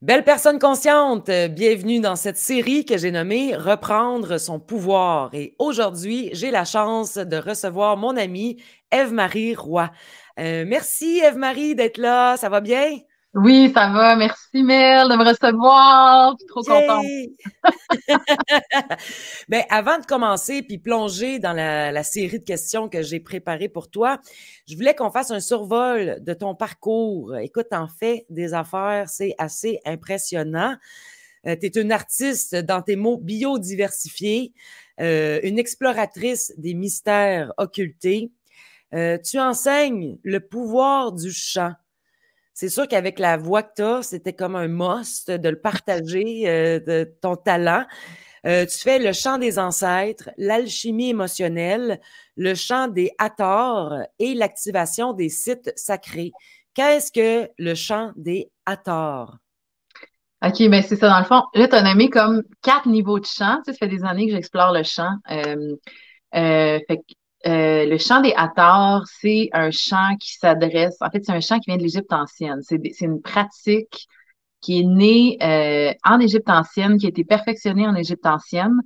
Belle personne consciente, bienvenue dans cette série que j'ai nommée Reprendre son pouvoir. Et aujourd'hui, j'ai la chance de recevoir mon amie Ève-Marie Roy. Merci Ève-Marie d'être là, ça va bien? Oui, ça va. Merci, Mel, de me recevoir. Je suis trop contente. Yay! Ben, avant de commencer puis plonger dans la série de questions que j'ai préparées pour toi, je voulais qu'on fasse un survol de ton parcours. Écoute, en fait des affaires, c'est assez impressionnant. Tu es une artiste dans tes mots biodiversifiés, une exploratrice des mystères occultés. Tu enseignes le pouvoir du chant. C'est sûr qu'avec la voix que tu as, c'était comme un must de le partager, de ton talent. Tu fais le chant des ancêtres, l'alchimie émotionnelle, le chant des Hathors et l'activation des sites sacrés. Qu'est-ce que le chant des Hathors? OK, ben c'est ça. Dans le fond, là, tu as nommé comme 4 niveaux de chant. Tu sais, ça fait des années que j'explore le chant. Fait que, le chant des Hathors, c'est un chant qui s'adresse. En fait, c'est un chant qui vient de l'Égypte ancienne. C'est une pratique qui est née en Égypte ancienne, qui a été perfectionnée en Égypte ancienne.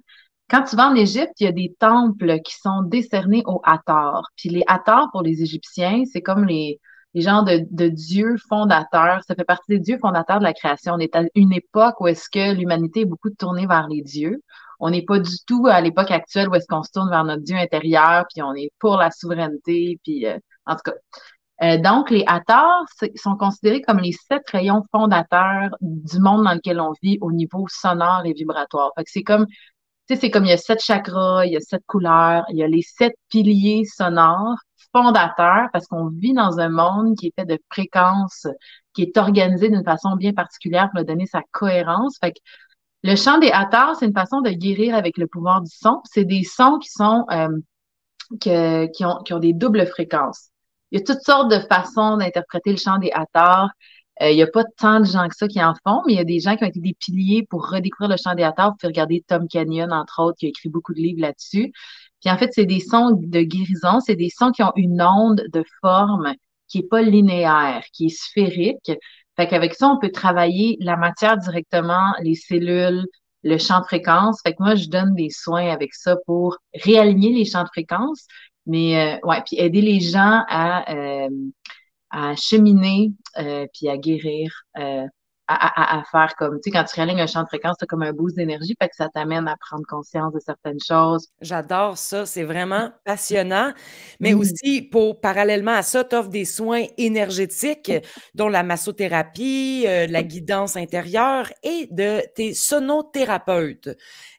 Quand tu vas en Égypte, il y a des temples qui sont décernés aux Hathors. Puis les Hathors, pour les Égyptiens, c'est comme les genres de dieux fondateurs. Ça fait partie des dieux fondateurs de la création. On est à une époque où est-ce que l'humanité est beaucoup tournée vers les dieux. On n'est pas du tout à l'époque actuelle où est-ce qu'on se tourne vers notre Dieu intérieur, puis on est pour la souveraineté, puis en tout cas. Donc, les Hathors sont considérés comme les 7 rayons fondateurs du monde dans lequel on vit au niveau sonore et vibratoire. Fait que c'est comme tu sais, c'est comme il y a 7 chakras, il y a 7 couleurs, il y a les 7 piliers sonores fondateurs parce qu'on vit dans un monde qui est fait de fréquences, qui est organisé d'une façon bien particulière pour lui donner sa cohérence. Fait que le chant des Hathors, c'est une façon de guérir avec le pouvoir du son. C'est des sons qui sont qui ont des doubles fréquences. Il y a toutes sortes de façons d'interpréter le chant des Hathors. Il n'y a pas tant de gens que ça qui en font, mais il y a des gens qui ont été des piliers pour redécouvrir le chant des Hathors. Vous pouvez regarder Tom Kenyon, entre autres, qui a écrit beaucoup de livres là-dessus. Puis en fait, c'est des sons de guérison, c'est des sons qui ont une onde de forme qui est pas linéaire, qui est sphérique. Fait qu'avec ça, on peut travailler la matière directement, les cellules, le champ de fréquence. Fait que moi, je donne des soins avec ça pour réaligner les champs de fréquence, mais ouais, puis aider les gens à cheminer, puis à guérir, à faire comme, tu sais, quand tu réalignes un champ de fréquence, c'est comme un boost d'énergie, fait que ça t'amène à prendre conscience de certaines choses. J'adore ça, c'est vraiment passionnant. Mais Oui. aussi, parallèlement à ça, tu offres des soins énergétiques, dont la massothérapie, de la guidance intérieure et de tes sonothérapeutes.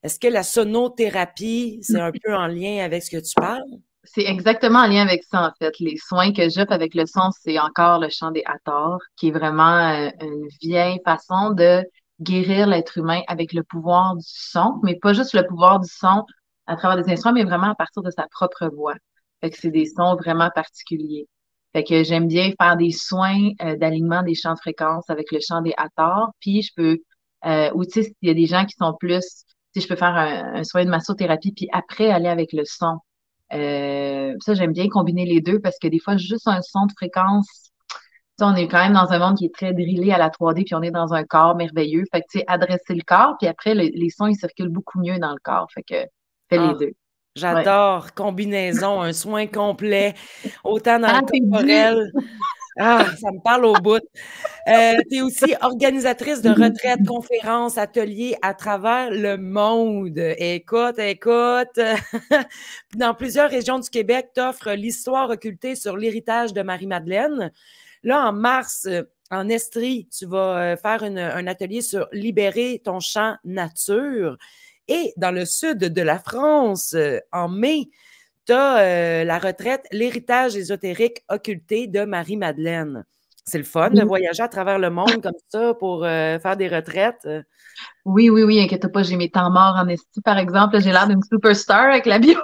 Est-ce que la sonothérapie, c'est un peu en lien avec ce que tu parles? C'est exactement en lien avec ça, en fait. Les soins que j'offre avec le son, c'est encore le chant des Hathors, qui est vraiment une vieille façon de guérir l'être humain avec le pouvoir du son, mais pas juste le pouvoir du son à travers des instruments, mais vraiment à partir de sa propre voix. Fait que c'est des sons vraiment particuliers. Fait que j'aime bien faire des soins d'alignement des champs de fréquence avec le chant des Hathors, puis je peux, ou tu sais, il y a des gens qui sont plus, tu sais, je peux faire un soin de massothérapie, puis après aller avec le son. Ça, j'aime bien combiner les deux parce que des fois, juste un son de fréquence, tu sais, on est quand même dans un monde qui est très drillé à la 3D, puis on est dans un corps merveilleux. Fait que, tu sais, adresser le corps, puis après, les sons, ils circulent beaucoup mieux dans le corps. Fait que, fais les Ah, deux. Ouais. j'adore. Combinaison, un soin complet, autant dans le Ah, t'es dû! corporel. Ah, ça me parle au bout. Tu es aussi organisatrice de retraites, conférences, ateliers à travers le monde. Écoute, écoute. Dans plusieurs régions du Québec, tu offres l'histoire occultée sur l'héritage de Marie-Madeleine. Là, en mars, en Estrie, tu vas faire un atelier sur libérer ton champ nature. Et dans le sud de la France, en mai, tu as la retraite L'héritage ésotérique occulté de Marie-Madeleine. C'est le fun de Oui, voyager à travers le monde comme ça pour faire des retraites. oui, oui, oui, inquiète pas, j'ai mes temps morts en esti, par exemple. J'ai l'air d'une superstar avec la bio.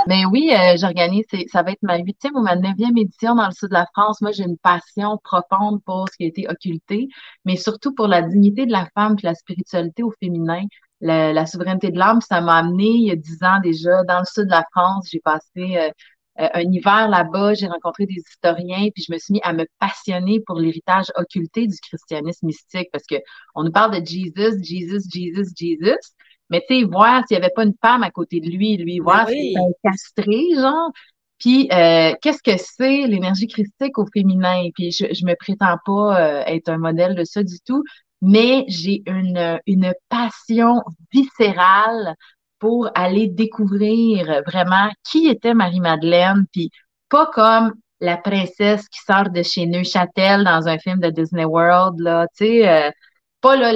Mais oui, j'organise, ça va être ma 8e ou ma 9e édition dans le sud de la France. Moi, j'ai une passion profonde pour ce qui a été occulté, mais surtout pour la dignité de la femme puis la spiritualité au féminin, la souveraineté de l'âme. Puis ça m'a amené il y a 10 ans déjà dans le sud de la France. J'ai passé un hiver là-bas, j'ai rencontré des historiens, puis je me suis mis à me passionner pour l'héritage occulté du christianisme mystique, parce que on nous parle de Jesus, Jesus, Jesus, Jesus, mais tu sais, voir s'il n'y avait pas une femme à côté de lui, Mais voir s'il était oui, castré, genre. Puis, qu'est-ce que c'est l'énergie christique au féminin? Puis, je me prétends pas être un modèle de ça du tout, mais j'ai une passion viscérale pour aller découvrir vraiment qui était Marie-Madeleine, puis pas comme la princesse qui sort de chez Neuchâtel dans un film de Disney World, là, tu sais, pas là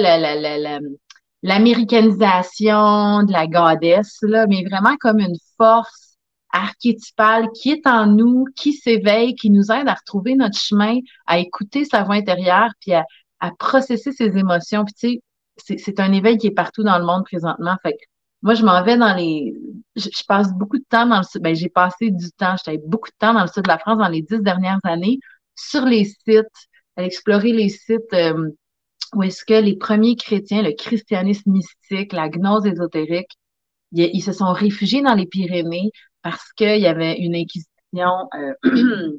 l'américanisation de la goddess, là, mais vraiment comme une force archétypale qui est en nous, qui s'éveille, qui nous aide à retrouver notre chemin, à écouter sa voix intérieure, puis à processer ses émotions. Puis tu sais, c'est un éveil qui est partout dans le monde présentement. Fait que moi, je m'en vais dans les... Je passe beaucoup de temps dans le sud. Ben, j'ai passé du temps, j'étais beaucoup de temps dans le sud de la France dans les 10 dernières années, sur les sites, à explorer les sites où est-ce que les premiers chrétiens, le christianisme mystique, la gnose ésotérique, ils se sont réfugiés dans les Pyrénées parce qu'il y avait une inquisition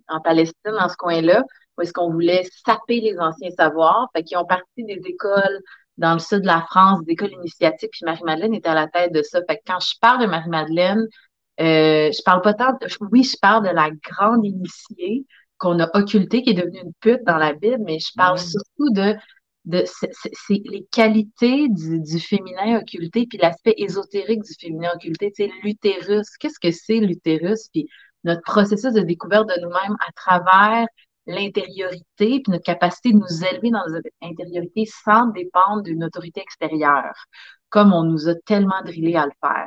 en Palestine, dans ce coin-là, où est-ce qu'on voulait saper les anciens savoirs. Fait qu'ils ont parti des écoles dans le sud de la France, des écoles initiatiques, puis Marie-Madeleine était à la tête de ça. Fait que quand je parle de Marie-Madeleine, je parle pas tant oui, je parle de la grande initiée qu'on a occultée, qui est devenue une pute dans la Bible, mais je parle surtout c'est les qualités du féminin occulté, puis l'aspect ésotérique du féminin occulté, tu sais, l'utérus. Qu'est-ce que c'est l'utérus? Puis notre processus de découverte de nous-mêmes à travers l'intériorité, puis notre capacité de nous élever dans notre intériorité sans dépendre d'une autorité extérieure, comme on nous a tellement drillé à le faire.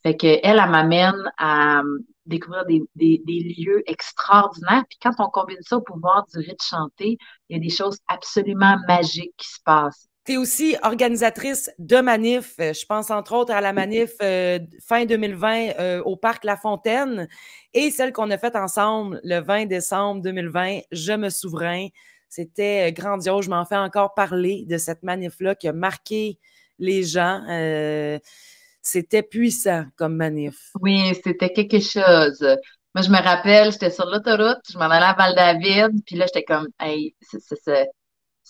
Fait que elle m'amène à découvrir des lieux extraordinaires. Puis quand on combine ça au pouvoir du rite chanté, il y a des choses absolument magiques qui se passent. tu es aussi organisatrice de manifs. Je pense entre autres à la manif fin 2020 au Parc La Fontaine et celle qu'on a faite ensemble le 20 décembre 2020, Je me souverain. C'était grandiose. Je m'en fais encore parler de cette manif-là qui a marqué les gens. C'était puissant comme manif. Oui, c'était quelque chose. Moi, je me rappelle, j'étais sur l'autoroute, je m'en allais à Val-David, puis là, j'étais comme, hey,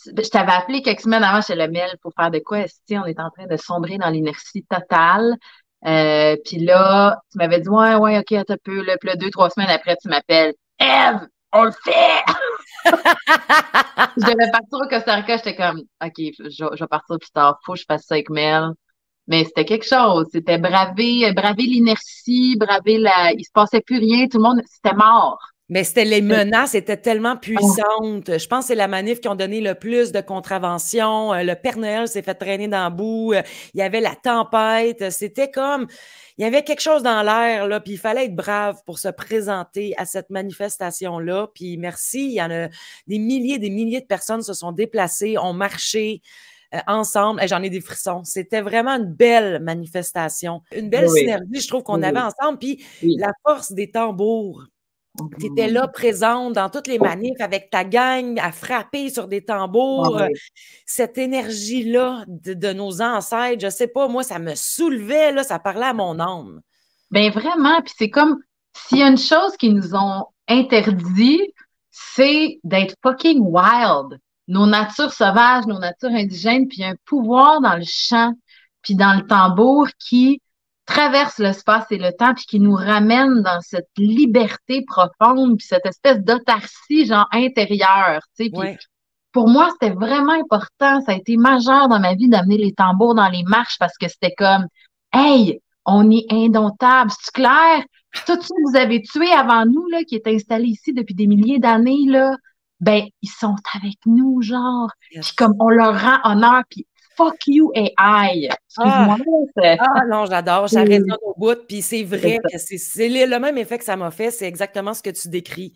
je t'avais appelé quelques semaines avant chez le Mel pour faire de quoi? On est en train de sombrer dans l'inertie totale. Puis là, tu m'avais dit, ouais, ouais, OK, attends un peu. Là, puis là, 2, 3 semaines après, tu m'appelles, Ève, on le fait! Je devais partir au Costa Rica, j'étais comme, OK, je vais partir plus tard, faut que je fasse ça avec Mel. Mais c'était quelque chose. C'était braver l'inertie, il se passait plus rien, tout le monde, c'était mort. Mais c'était les menaces étaient tellement puissantes. Je pense que c'est la manif qui ont donné le plus de contraventions. Le Père Noël s'est fait traîner dans le bout. Il y avait la tempête. C'était comme, il y avait quelque chose dans l'air, là, puis il fallait être brave pour se présenter à cette manifestation-là. Puis merci, il y en a des milliers de personnes se sont déplacées, ont marché ensemble. J'en ai des frissons. C'était vraiment une belle manifestation. Une belle synergie, je trouve, qu'on avait ensemble. Puis la force des tambours. Tu étais là, présente dans toutes les manifs avec ta gang à frapper sur des tambours. Cette énergie-là de nos ancêtres, je sais pas, moi, ça me soulevait, là, ça parlait à mon âme. Ben vraiment, puis c'est comme s'il y a une chose qu'ils nous ont interdit, c'est d'être fucking wild. Nos natures sauvages, nos natures indigènes, puis il y a un pouvoir dans le chant, puis dans le tambour qui traverse l'espace et le temps, puis qui nous ramène dans cette liberté profonde, puis cette espèce d'autarcie, genre intérieure, tu sais. Puis pour moi, c'était vraiment important. Ça a été majeur dans ma vie d'amener les tambours dans les marches parce que c'était comme, hey, on est indomptable. C'est clair? Tout ce que vous avez tué avant nous, là, qui est installé ici depuis des milliers d'années, là, ben, ils sont avec nous, genre. Puis comme on leur rend honneur, puis fuck you AI. Excuse-moi. Non, j'adore. Ça résonne au bout. Puis c'est vrai que c'est le même effet que ça m'a fait. C'est exactement ce que tu décris.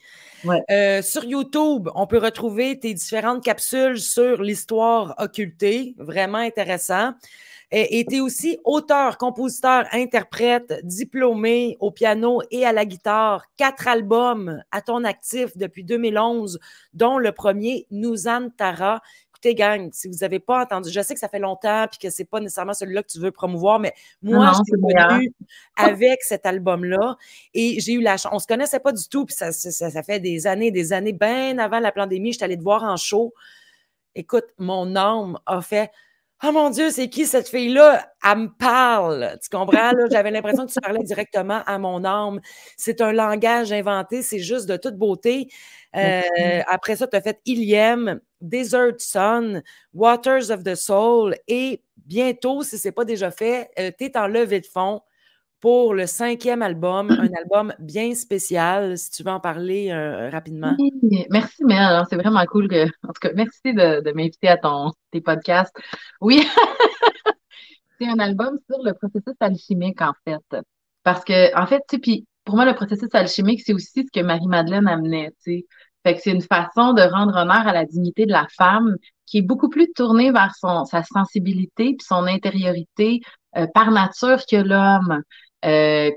Sur YouTube, on peut retrouver tes différentes capsules sur l'histoire occultée. Vraiment intéressant. Et tu es aussi auteur, compositeur, interprète, diplômé au piano et à la guitare. 4 albums à ton actif depuis 2011, dont le premier, Nuzantara. écoutez, gang, si vous n'avez pas entendu, je sais que ça fait longtemps puis que c'est pas nécessairement celui-là que tu veux promouvoir, mais moi, Non, je c'est t'ai meilleur. connu avec cet album-là et j'ai eu la chance. On se connaissait pas du tout, puis ça fait des années, bien avant la pandémie, j'étais allée te voir en show. Écoute, mon âme a fait oh mon Dieu, c'est qui cette fille-là? Elle me parle. Tu comprends? Là? J'avais l'impression que tu parlais directement à mon âme. C'est un langage inventé, c'est juste de toute beauté. Après ça, tu as fait Ilium, Desert Sun, Waters of the Soul et bientôt, si ce n'est pas déjà fait, tu es en levée de fonds pour le 5e album, un album bien spécial, si tu veux en parler rapidement. Oui, merci Mel, alors, c'est vraiment cool en tout cas, merci de m'inviter à tes podcasts. Oui, c'est un album sur le processus alchimique, en fait. Parce que, en fait, tu sais, puis pour moi, le processus alchimique, c'est aussi ce que Marie-Madeleine amenait, tu sais. Fait que c'est une façon de rendre honneur à la dignité de la femme qui est beaucoup plus tournée vers sa sensibilité puis son intériorité par nature que l'homme.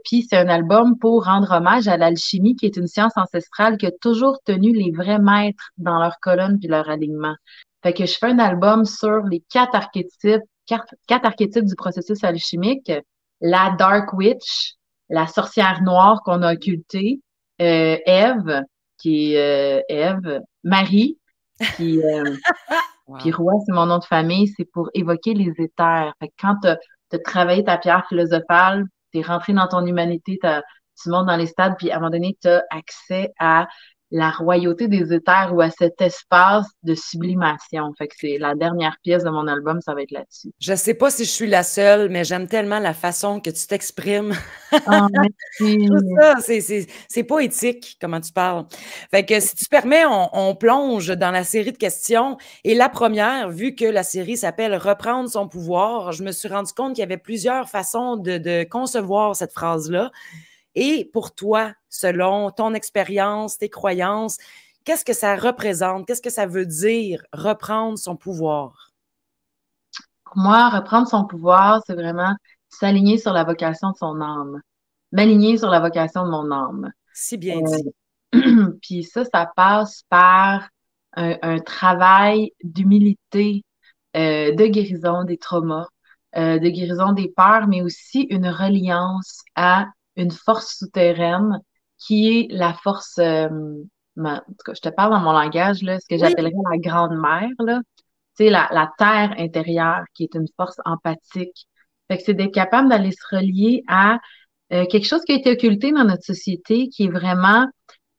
Puis c'est un album pour rendre hommage à l'alchimie, qui est une science ancestrale qui a toujours tenu les vrais maîtres dans leur colonne puis leur alignement. Fait que je fais un album sur les 4 archétypes du processus alchimique, la Dark Witch, la sorcière noire qu'on a occultée, Ève, qui est Ève, Marie, puis, puis Wow. Roi, c'est mon nom de famille, c'est pour évoquer les éthers. Fait que quand tu as travaillé ta pierre philosophale, tu es rentré dans ton humanité, tu montes dans les stades, puis à un moment donné, tu as accès à la royauté des éthers ou à cet espace de sublimation. Fait que c'est la dernière pièce de mon album, ça va être là-dessus. Je sais pas si je suis la seule, mais j'aime tellement la façon que tu t'exprimes. Ah, Tout merci. ça, c'est poétique, comment tu parles. Fait que si tu permets, on plonge dans la série de questions. Et la première, vu que la série s'appelle Reprendre son pouvoir, je me suis rendu compte qu'il y avait plusieurs façons de concevoir cette phrase-là. Et pour toi, selon ton expérience, tes croyances, qu'est-ce que ça représente? Qu'est-ce que ça veut dire reprendre son pouvoir? Pour moi, reprendre son pouvoir, c'est vraiment s'aligner sur la vocation de son âme, m'aligner sur la vocation de mon âme. Si bien dit. Puis ça passe par un travail d'humilité, de guérison des traumas, de guérison des peurs, mais aussi une reliance à une force souterraine qui est la force, en tout cas, je te parle dans mon langage, là, ce que Oui, j'appellerais la grande mère, là. Tu sais, la terre intérieure qui est une force empathique. Fait que c'est d'être capable d'aller se relier à quelque chose qui a été occulté dans notre société, qui est vraiment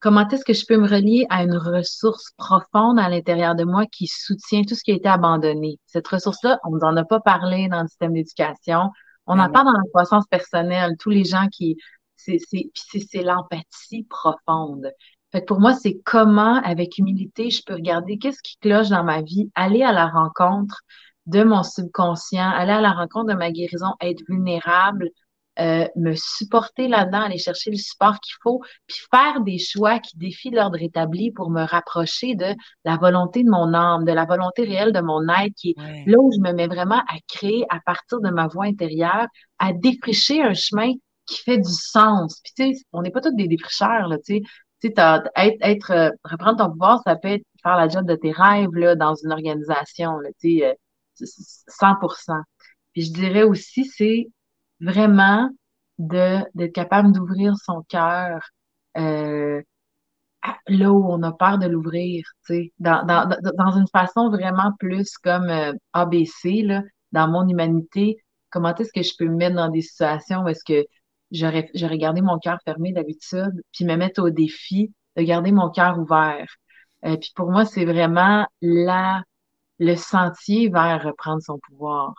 comment est-ce que je peux me relier à une ressource profonde à l'intérieur de moi qui soutient tout ce qui a été abandonné. Cette ressource-là, on n'en a pas parlé dans le système d'éducation. On ben en non. parle dans la croissance personnelle. Tous les gens c'est l'empathie profonde. Fait que pour moi, c'est comment, avec humilité, je peux regarder qu'est-ce qui cloche dans ma vie, aller à la rencontre de mon subconscient, aller à la rencontre de ma guérison, être vulnérable, me supporter là-dedans, aller chercher le support qu'il faut, puis faire des choix qui défient l'ordre établi pour me rapprocher de la volonté de mon âme, de la volonté réelle de mon être, qui est Ouais. là où je me mets vraiment à créer à partir de ma voix intérieure, à défricher un chemin qui fait du sens. Puis tu sais, on n'est pas tous des défricheurs, là, tu sais. Tu sais, reprendre ton pouvoir, ça peut être faire la job de tes rêves, là, dans une organisation, là, tu sais, 100%. Puis je dirais aussi, c'est vraiment d'être capable d'ouvrir son cœur euh, là où on a peur de l'ouvrir, tu sais, dans une façon vraiment plus comme ABC, là, dans mon humanité, comment est-ce que je peux me mettre dans des situations où est-ce que j'aurais gardé mon cœur fermé d'habitude, puis me mettre au défi de garder mon cœur ouvert. Puis pour moi, c'est vraiment le sentier vers reprendre son pouvoir.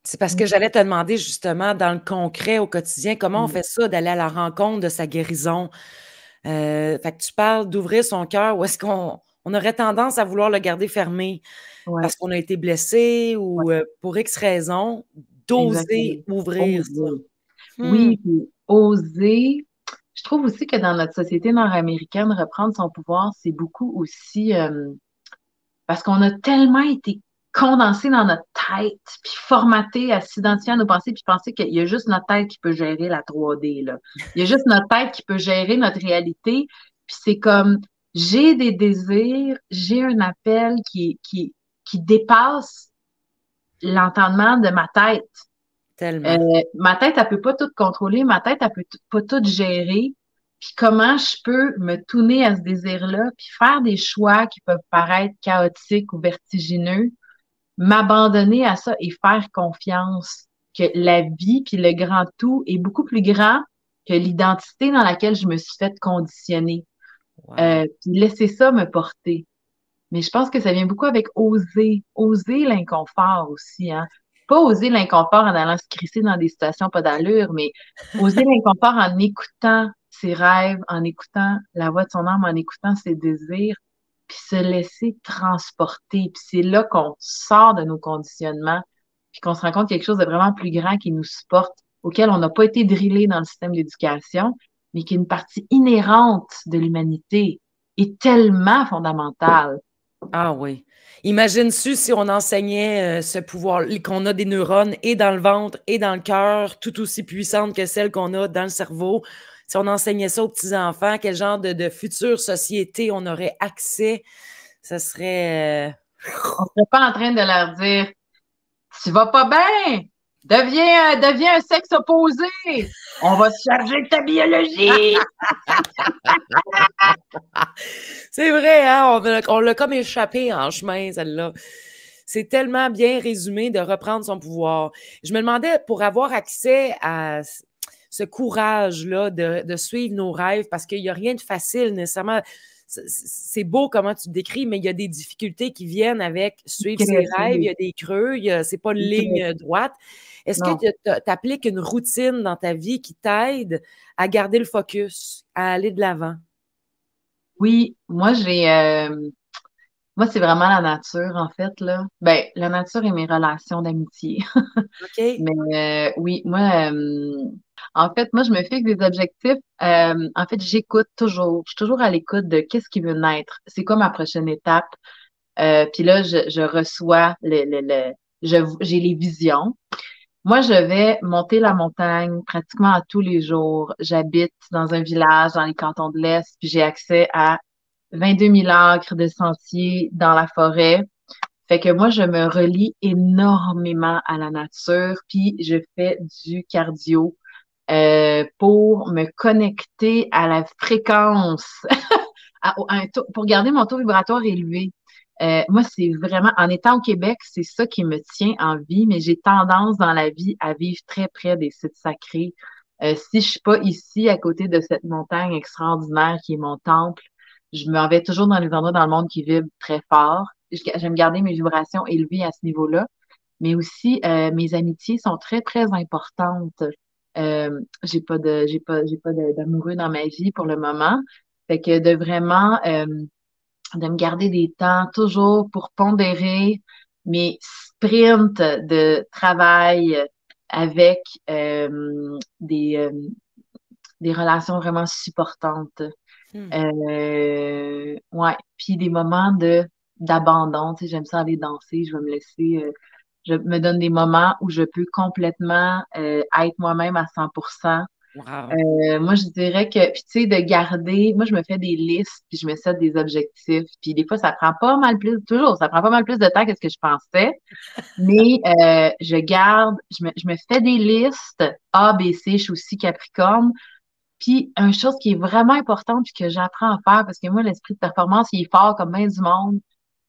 C'est parce que j'allais te demander justement dans le concret au quotidien, comment on Mm. fait ça d'aller à la rencontre de sa guérison? Fait que tu parles d'ouvrir son cœur ou est-ce qu'on aurait tendance à vouloir le garder fermé Ouais, parce qu'on a été blessé ouais, ou pour X raison, d'oser exactement. ouvrir ça? Oser. Mmh. Oui, puis oser. Je trouve aussi que dans notre société nord-américaine, reprendre son pouvoir, c'est beaucoup aussi parce qu'on a tellement été condensé dans notre tête, puis formaté à s'identifier à nos pensées, puis penser qu'il y a juste notre tête qui peut gérer la 3D, là. Il y a juste notre tête qui peut gérer notre réalité. Puis c'est comme, j'ai des désirs, j'ai un appel qui dépasse l'entendement de ma tête. Tellement. Ma tête, elle peut pas tout contrôler, ma tête, elle peut pas tout gérer. Puis comment je peux me tourner à ce désir-là, puis faire des choix qui peuvent paraître chaotiques ou vertigineux, m'abandonner à ça et faire confiance que la vie puis le grand tout est beaucoup plus grand que l'identité dans laquelle je me suis fait conditionner. Wow. Puis laisser ça me porter. Mais je pense que ça vient beaucoup avec oser l'inconfort aussi, hein. Pas oser l'inconfort en allant se crisser dans des situations pas d'allure, mais oser l'inconfort en écoutant ses rêves, en écoutant la voix de son âme, en écoutant ses désirs, puis se laisser transporter. Puis c'est là qu'on sort de nos conditionnements, puis qu'on se rend compte quelque chose de vraiment plus grand qui nous supporte, auquel on n'a pas été drillé dans le système d'éducation, mais qui est une partie inhérente de l'humanité et tellement fondamentale. Ah oui. Imagine-tu si on enseignait ce pouvoir, qu'on a des neurones et dans le ventre et dans le cœur, tout aussi puissantes que celles qu'on a dans le cerveau. Si on enseignait ça aux petits-enfants, quel genre de future société on aurait accès, ça serait... On serait pas en train de leur dire, tu vas pas bien, deviens un sexe opposé, on va se charger de ta biologie. C'est vrai, hein? On l'a comme échappé en chemin, celle-là. C'est tellement bien résumé de reprendre son pouvoir. Je me demandais, pour avoir accès à ce courage-là de suivre nos rêves, parce qu'il n'y a rien de facile nécessairement. C'est beau comment tu te décris, mais il y a des difficultés qui viennent avec suivre ses rêves, il y a des creux, c'est pas une ligne droite. Est-ce que tu appliques une routine dans ta vie qui t'aide à garder le focus, à aller de l'avant? Oui, moi, c'est vraiment la nature, en fait, là. Ben, la nature et mes relations d'amitié. OK. Mais oui, moi, en fait, moi, je me fixe des objectifs. En fait, j'écoute toujours. Je suis toujours à l'écoute de qu'est-ce qui veut naître. C'est quoi ma prochaine étape? Puis là, je reçois j'ai les visions. Moi, je vais monter la montagne pratiquement à tous les jours. J'habite dans un village dans les cantons de l'Est, puis j'ai accès à 22 000 acres de sentiers dans la forêt. Fait que moi, je me relie énormément à la nature, puis je fais du cardio pour me connecter à la fréquence, pour garder mon taux vibratoire élevé. Moi, c'est vraiment, en étant au Québec, c'est ça qui me tient en vie, mais j'ai tendance dans la vie à vivre très près des sites sacrés. Si je suis pas ici, à côté de cette montagne extraordinaire qui est mon temple, je m'en vais toujours dans les endroits dans le monde qui vibrent très fort. J'aime garder mes vibrations élevées à ce niveau-là, mais aussi mes amitiés sont très, très importantes. J'ai pas d'amoureux dans ma vie pour le moment. Fait que de vraiment de me garder des temps toujours pour pondérer mes sprints de travail avec des relations vraiment supportantes. Hmm. Ouais. Puis des moments d'abandon. Tu sais, j'aime ça aller danser, je vais me laisser. Je me donne des moments où je peux complètement être moi-même à 100%. Wow. Moi, je dirais que, puis tu sais, de garder, moi, je me fais des listes, puis je me set des objectifs, puis des fois, ça prend pas mal plus, toujours, ça prend pas mal plus de temps que ce que je pensais, mais je garde, je me fais des listes, A, B, C, je suis aussi Capricorne, puis une chose qui est vraiment importante, puis que j'apprends à faire, parce que moi, l'esprit de performance, il est fort comme bien du monde,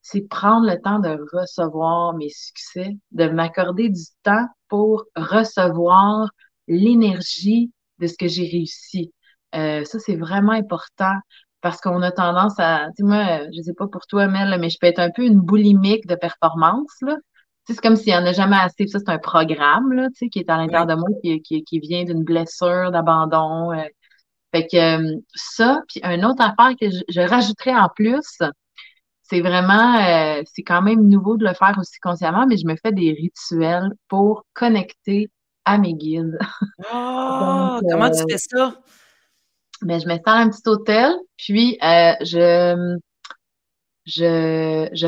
c'est prendre le temps de recevoir mes succès, de m'accorder du temps pour recevoir l'énergie de ce que j'ai réussi. Ça, c'est vraiment important parce qu'on a tendance à, tu sais, moi, je sais pas pour toi, Mel, mais je peux être un peu une boulimique de performance, là. Tu sais, c'est comme s'il n'y en a jamais assez. Ça, c'est un programme, là, tu sais, qui est à l'intérieur Oui. de moi, qui vient d'une blessure, d'abandon. Fait que ça, puis une autre affaire que je rajouterais en plus, c'est vraiment, c'est quand même nouveau de le faire aussi consciemment, mais je me fais des rituels pour connecter à mes guides. Donc, Ah! Comment tu fais ça? je m'installe un petit hôtel, puis je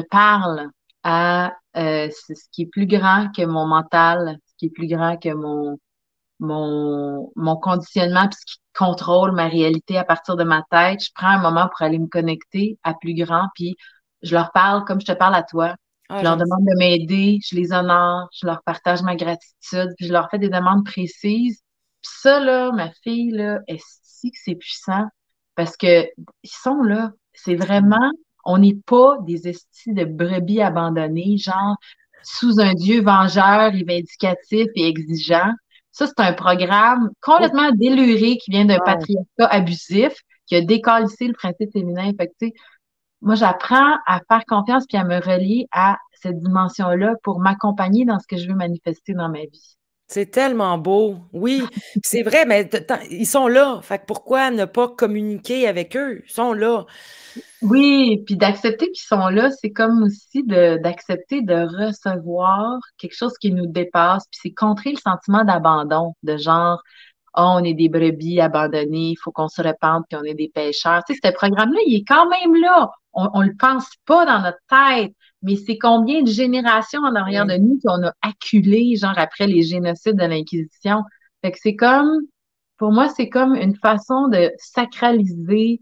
parle à ce qui est plus grand que mon mental, ce qui est plus grand que mon conditionnement, puis ce qui contrôle ma réalité à partir de ma tête. Je prends un moment pour aller me connecter à plus grand, puis je leur parle comme je te parle à toi. Ah, Je leur j'aime ça. demande de m'aider, je les honore, je leur partage ma gratitude, puis je leur fais des demandes précises. Puis ça, là, ma fille, là, est-ce que c'est puissant? Parce que ils sont là. C'est vraiment, on n'est pas des estis de brebis abandonnées, genre sous un Dieu vengeur et vindicatif et exigeant. Ça, c'est un programme Oh, complètement déluré qui vient d'un wow. patriarcat abusif, qui a décalissé le principe féminin. Fait que, tu sais, moi, j'apprends à faire confiance puis à me relier à cette dimension-là pour m'accompagner dans ce que je veux manifester dans ma vie. C'est tellement beau. Oui, puis c'est vrai, mais ils sont là. Fait que pourquoi ne pas communiquer avec eux? Ils sont là. Oui, puis d'accepter qu'ils sont là, c'est comme aussi d'accepter de recevoir quelque chose qui nous dépasse, puis c'est contrer le sentiment d'abandon, de genre, oh, on est des brebis abandonnées, il faut qu'on se repente, puis on est des pêcheurs. Tu sais, ce programme-là, il est quand même là. On le pense pas dans notre tête, mais c'est combien de générations en arrière de Oui. nous qu'on a acculé, genre après les génocides de l'Inquisition. Fait que c'est comme, pour moi, c'est comme une façon de sacraliser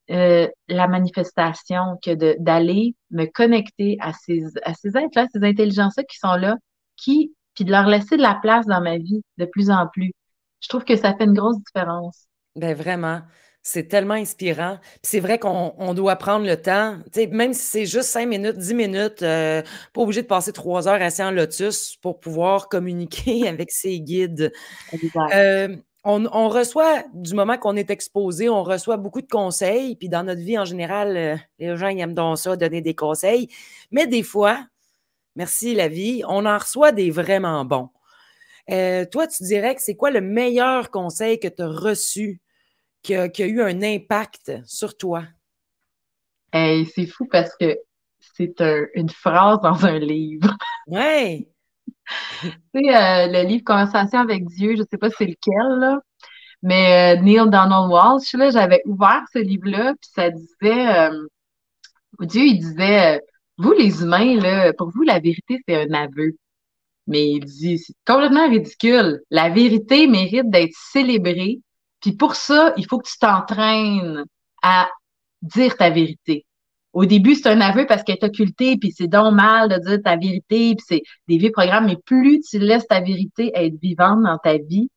la manifestation que d'aller me connecter à ces êtres-là, ces intelligences-là qui sont là, puis de leur laisser de la place dans ma vie de plus en plus. Je trouve que ça fait une grosse différence. Ben vraiment, c'est tellement inspirant. Puis c'est vrai qu'on doit prendre le temps, tu sais, même si c'est juste 5 minutes, 10 minutes, pas obligé de passer 3 heures assis en lotus pour pouvoir communiquer avec ses guides. Exact. On reçoit, du moment qu'on est exposé, on reçoit beaucoup de conseils. Puis dans notre vie en général, les gens ils aiment donc ça, donner des conseils. Mais des fois, merci la vie, on en reçoit des vraiment bons. Toi, tu dirais que c'est quoi le meilleur conseil que tu as reçu qui a eu un impact sur toi? Et c'est fou parce que c'est une phrase dans un livre. Ouais, Tu sais, le livre Conversation avec Dieu, je sais pas c'est lequel, là, mais Neil Donald Walsh, là, j'avais ouvert ce livre-là, puis ça disait, Dieu, il disait, vous les humains, là, pour vous, la vérité, c'est un aveu. Mais il dit, c'est complètement ridicule. La vérité mérite d'être célébrée. Puis pour ça, il faut que tu t'entraînes à dire ta vérité. Au début, c'est un aveu parce qu'elle est occultée, puis c'est donc mal de dire ta vérité, puis c'est des vieux programmes. Mais plus tu laisses ta vérité être vivante dans ta vie,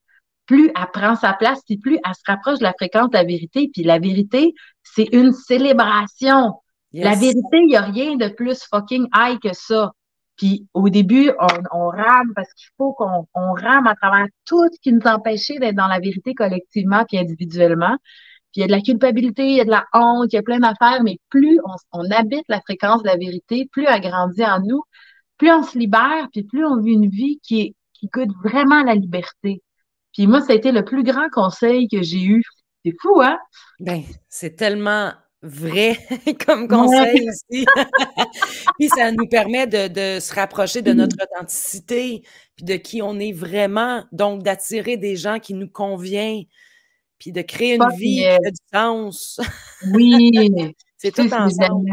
plus elle prend sa place, puis plus elle se rapproche de la fréquence de la vérité. Puis la vérité, c'est une célébration. La yes. vérité, il n'y a rien de plus fucking high que ça. Puis au début, on rame parce qu'il faut qu'on rame à travers tout ce qui nous empêchait d'être dans la vérité collectivement puis individuellement. Puis il y a de la culpabilité, il y a de la honte, il y a plein d'affaires, mais plus on habite la fréquence de la vérité, plus elle grandit en nous, plus on se libère, puis plus on vit une vie qui goûte vraiment la liberté. Puis moi, ça a été le plus grand conseil que j'ai eu. C'est fou, hein? Ben, c'est tellement vrai comme Ouais. conseil aussi. Puis ça nous permet de se rapprocher de notre authenticité, puis de qui on est vraiment, donc d'attirer des gens qui nous conviennent, puis de créer une Fuck vie qui yes. fait du sens. Oui. C'est Tu sais, tout c'est ensemble.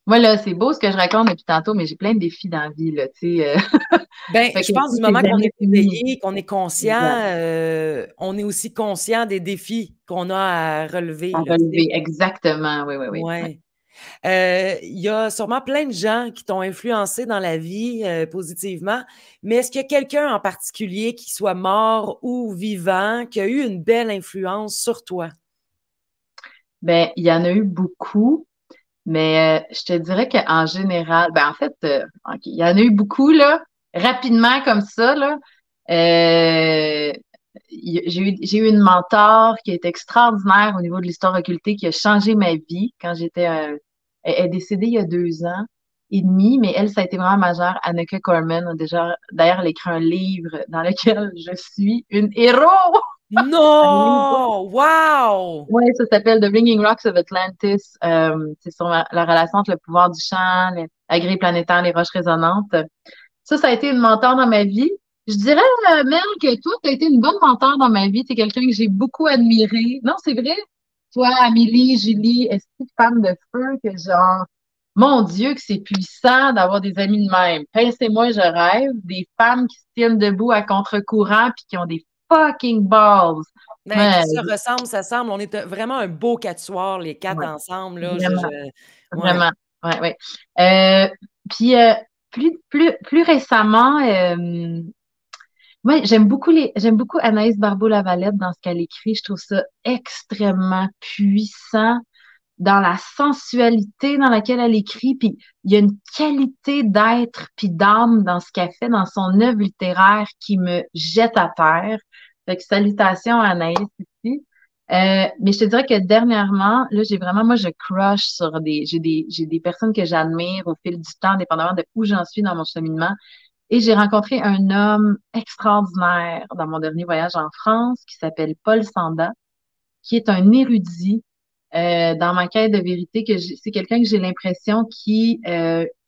moi, là, c'est beau ce que je raconte depuis tantôt, mais j'ai plein de défis dans la vie, là, tu sais. Ben, Fait je que pense tous du ces moment qu'on années est finies. éveillé, qu'on est conscient, Exact. on est aussi conscient des défis qu'on a à relever, À là, tu sais. relever. Exactement. Oui, oui, oui. Ouais. Ouais. Il y a sûrement plein de gens qui t'ont influencé dans la vie, positivement, mais est-ce qu'il y a quelqu'un en particulier, qui soit mort ou vivant, qui a eu une belle influence sur toi? Ben, il y en a eu beaucoup, mais je te dirais qu'en général, ben, en fait, ok, il y en a eu beaucoup, là, rapidement comme ça, là. Euh, j'ai eu une mentor qui est extraordinaire au niveau de l'histoire occultée, qui a changé ma vie quand elle est décédée il y a 2 ans et demi, mais elle, ça a été vraiment majeur. Anneke Corman, déjà, d'ailleurs, elle a écrit un livre dans lequel je suis une héros. Un livre. Non! Wow! Oui, ça s'appelle The Ringing Rocks of Atlantis. C'est sur la relation entre le pouvoir du chant, la grille planétaire, les roches résonantes. Ça a été une mentor dans ma vie. Je dirais, Mel, que toi, tu as été une bonne mentor dans ma vie. Tu es quelqu'un que j'ai beaucoup admiré. Non, c'est vrai. Toi, Amélie, Julie, est-ce que femme de feu que genre, mon Dieu, que c'est puissant d'avoir des amis de même. Pincez-moi, je rêve. Des femmes qui se tiennent debout à contre-courant puis qui ont des fucking balls. Ben, Ouais, qui se ressemblent, ça semble. On est vraiment un beau quatuor, les 4 ouais, ensemble, là. vraiment. Ouais. Vraiment. Ouais, ouais. Euh, puis plus récemment, moi, j'aime beaucoup Anaïs Barbeau-Lavalette dans ce qu'elle écrit. Je trouve ça extrêmement puissant dans la sensualité dans laquelle elle écrit, puis il y a une qualité d'être puis d'âme dans ce qu'elle fait, dans son œuvre littéraire qui me jette à terre. Fait que salutations à Anaïs ici. Mais je te dirais que dernièrement, là, moi, je crush sur j'ai des personnes que j'admire au fil du temps, dépendamment de où j'en suis dans mon cheminement. Et j'ai rencontré un homme extraordinaire dans mon dernier voyage en France qui s'appelle Paul Sanda, qui est un érudit dans ma quête de vérité, c'est quelqu'un que j'ai l'impression qui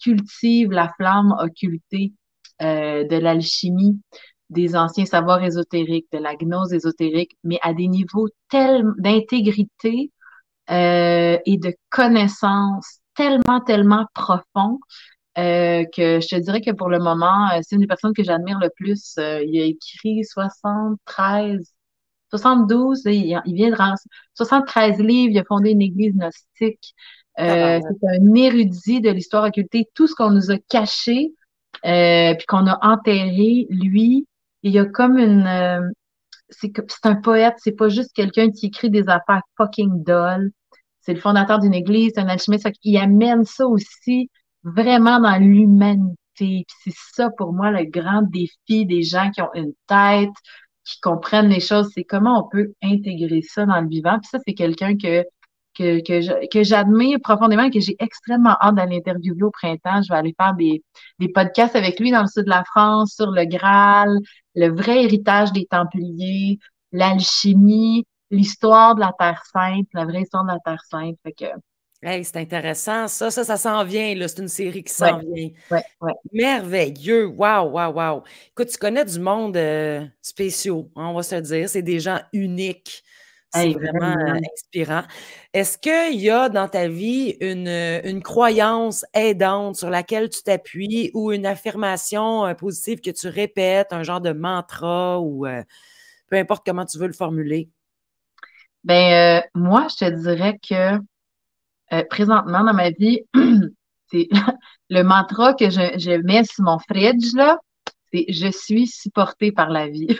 cultive la flamme occultée de l'alchimie, des anciens savoirs ésotériques, de la gnose ésotérique, mais à des niveaux tels d'intégrité et de connaissance tellement profonds que je te dirais que pour le moment, c'est une des personnes que j'admire le plus. Il a écrit 72, il vient de 73 livres, il a fondé une église gnostique. Tabarouette. C'est un érudit de l'histoire occultée. Tout ce qu'on nous a caché, puis qu'on a enterré, lui, il y a comme c'est un poète, c'est pas juste quelqu'un qui écrit des affaires fucking dolles. C'est le fondateur d'une église, c'est un alchimiste. Il amène ça aussi vraiment dans l'humanité. Puis c'est ça pour moi le grand défi des gens qui ont une tête, qui comprennent les choses, c'est comment on peut intégrer ça dans le vivant. Puis ça, c'est quelqu'un que j'admire profondément et que j'ai extrêmement hâte d'aller interviewer au printemps. Je vais aller faire des podcasts avec lui dans le sud de la France sur le Graal, le vrai héritage des Templiers, l'alchimie, l'histoire de la Terre Sainte, la vraie histoire de la Terre Sainte. Fait que, Hey, c'est intéressant. Ça s'en vient, là. C'est une série qui ouais, s'en vient. ouais. Merveilleux. Wow, wow, wow. Écoute, tu connais du monde spéciaux, hein, on va se le dire. C'est des gens uniques. C'est Hey, vraiment vraiment. inspirant. Est-ce qu'il y a dans ta vie une croyance aidante sur laquelle tu t'appuies ou une affirmation positive que tu répètes, un genre de mantra ou peu importe comment tu veux le formuler? Ben, moi, je te dirais que présentement dans ma vie, c'est le mantra que je mets sur mon fridge, là, c'est je suis supportée par la vie.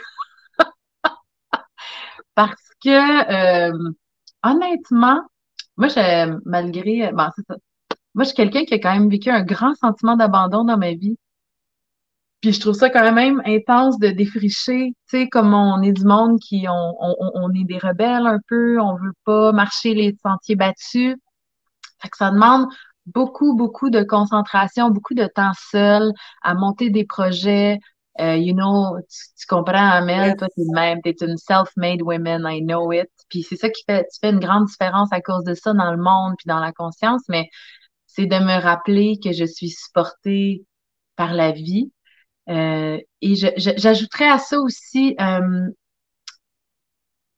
Parce que honnêtement, moi, malgré bon, c'est ça. Moi, je suis quelqu'un qui a quand même vécu un grand sentiment d'abandon dans ma vie. Puis je trouve ça quand même intense de défricher, tu sais, comme on est du monde on est des rebelles un peu, on veut pas marcher les sentiers battus. Fait que ça demande beaucoup de concentration, beaucoup de temps seul à monter des projets. Tu comprends, Amel, toi, t'es Yes. de même, t'es une self-made woman, I know it. Puis c'est ça tu fais une grande différence à cause de ça dans le monde puis dans la conscience, mais c'est de me rappeler que je suis supportée par la vie. Et j'ajouterais à ça aussi,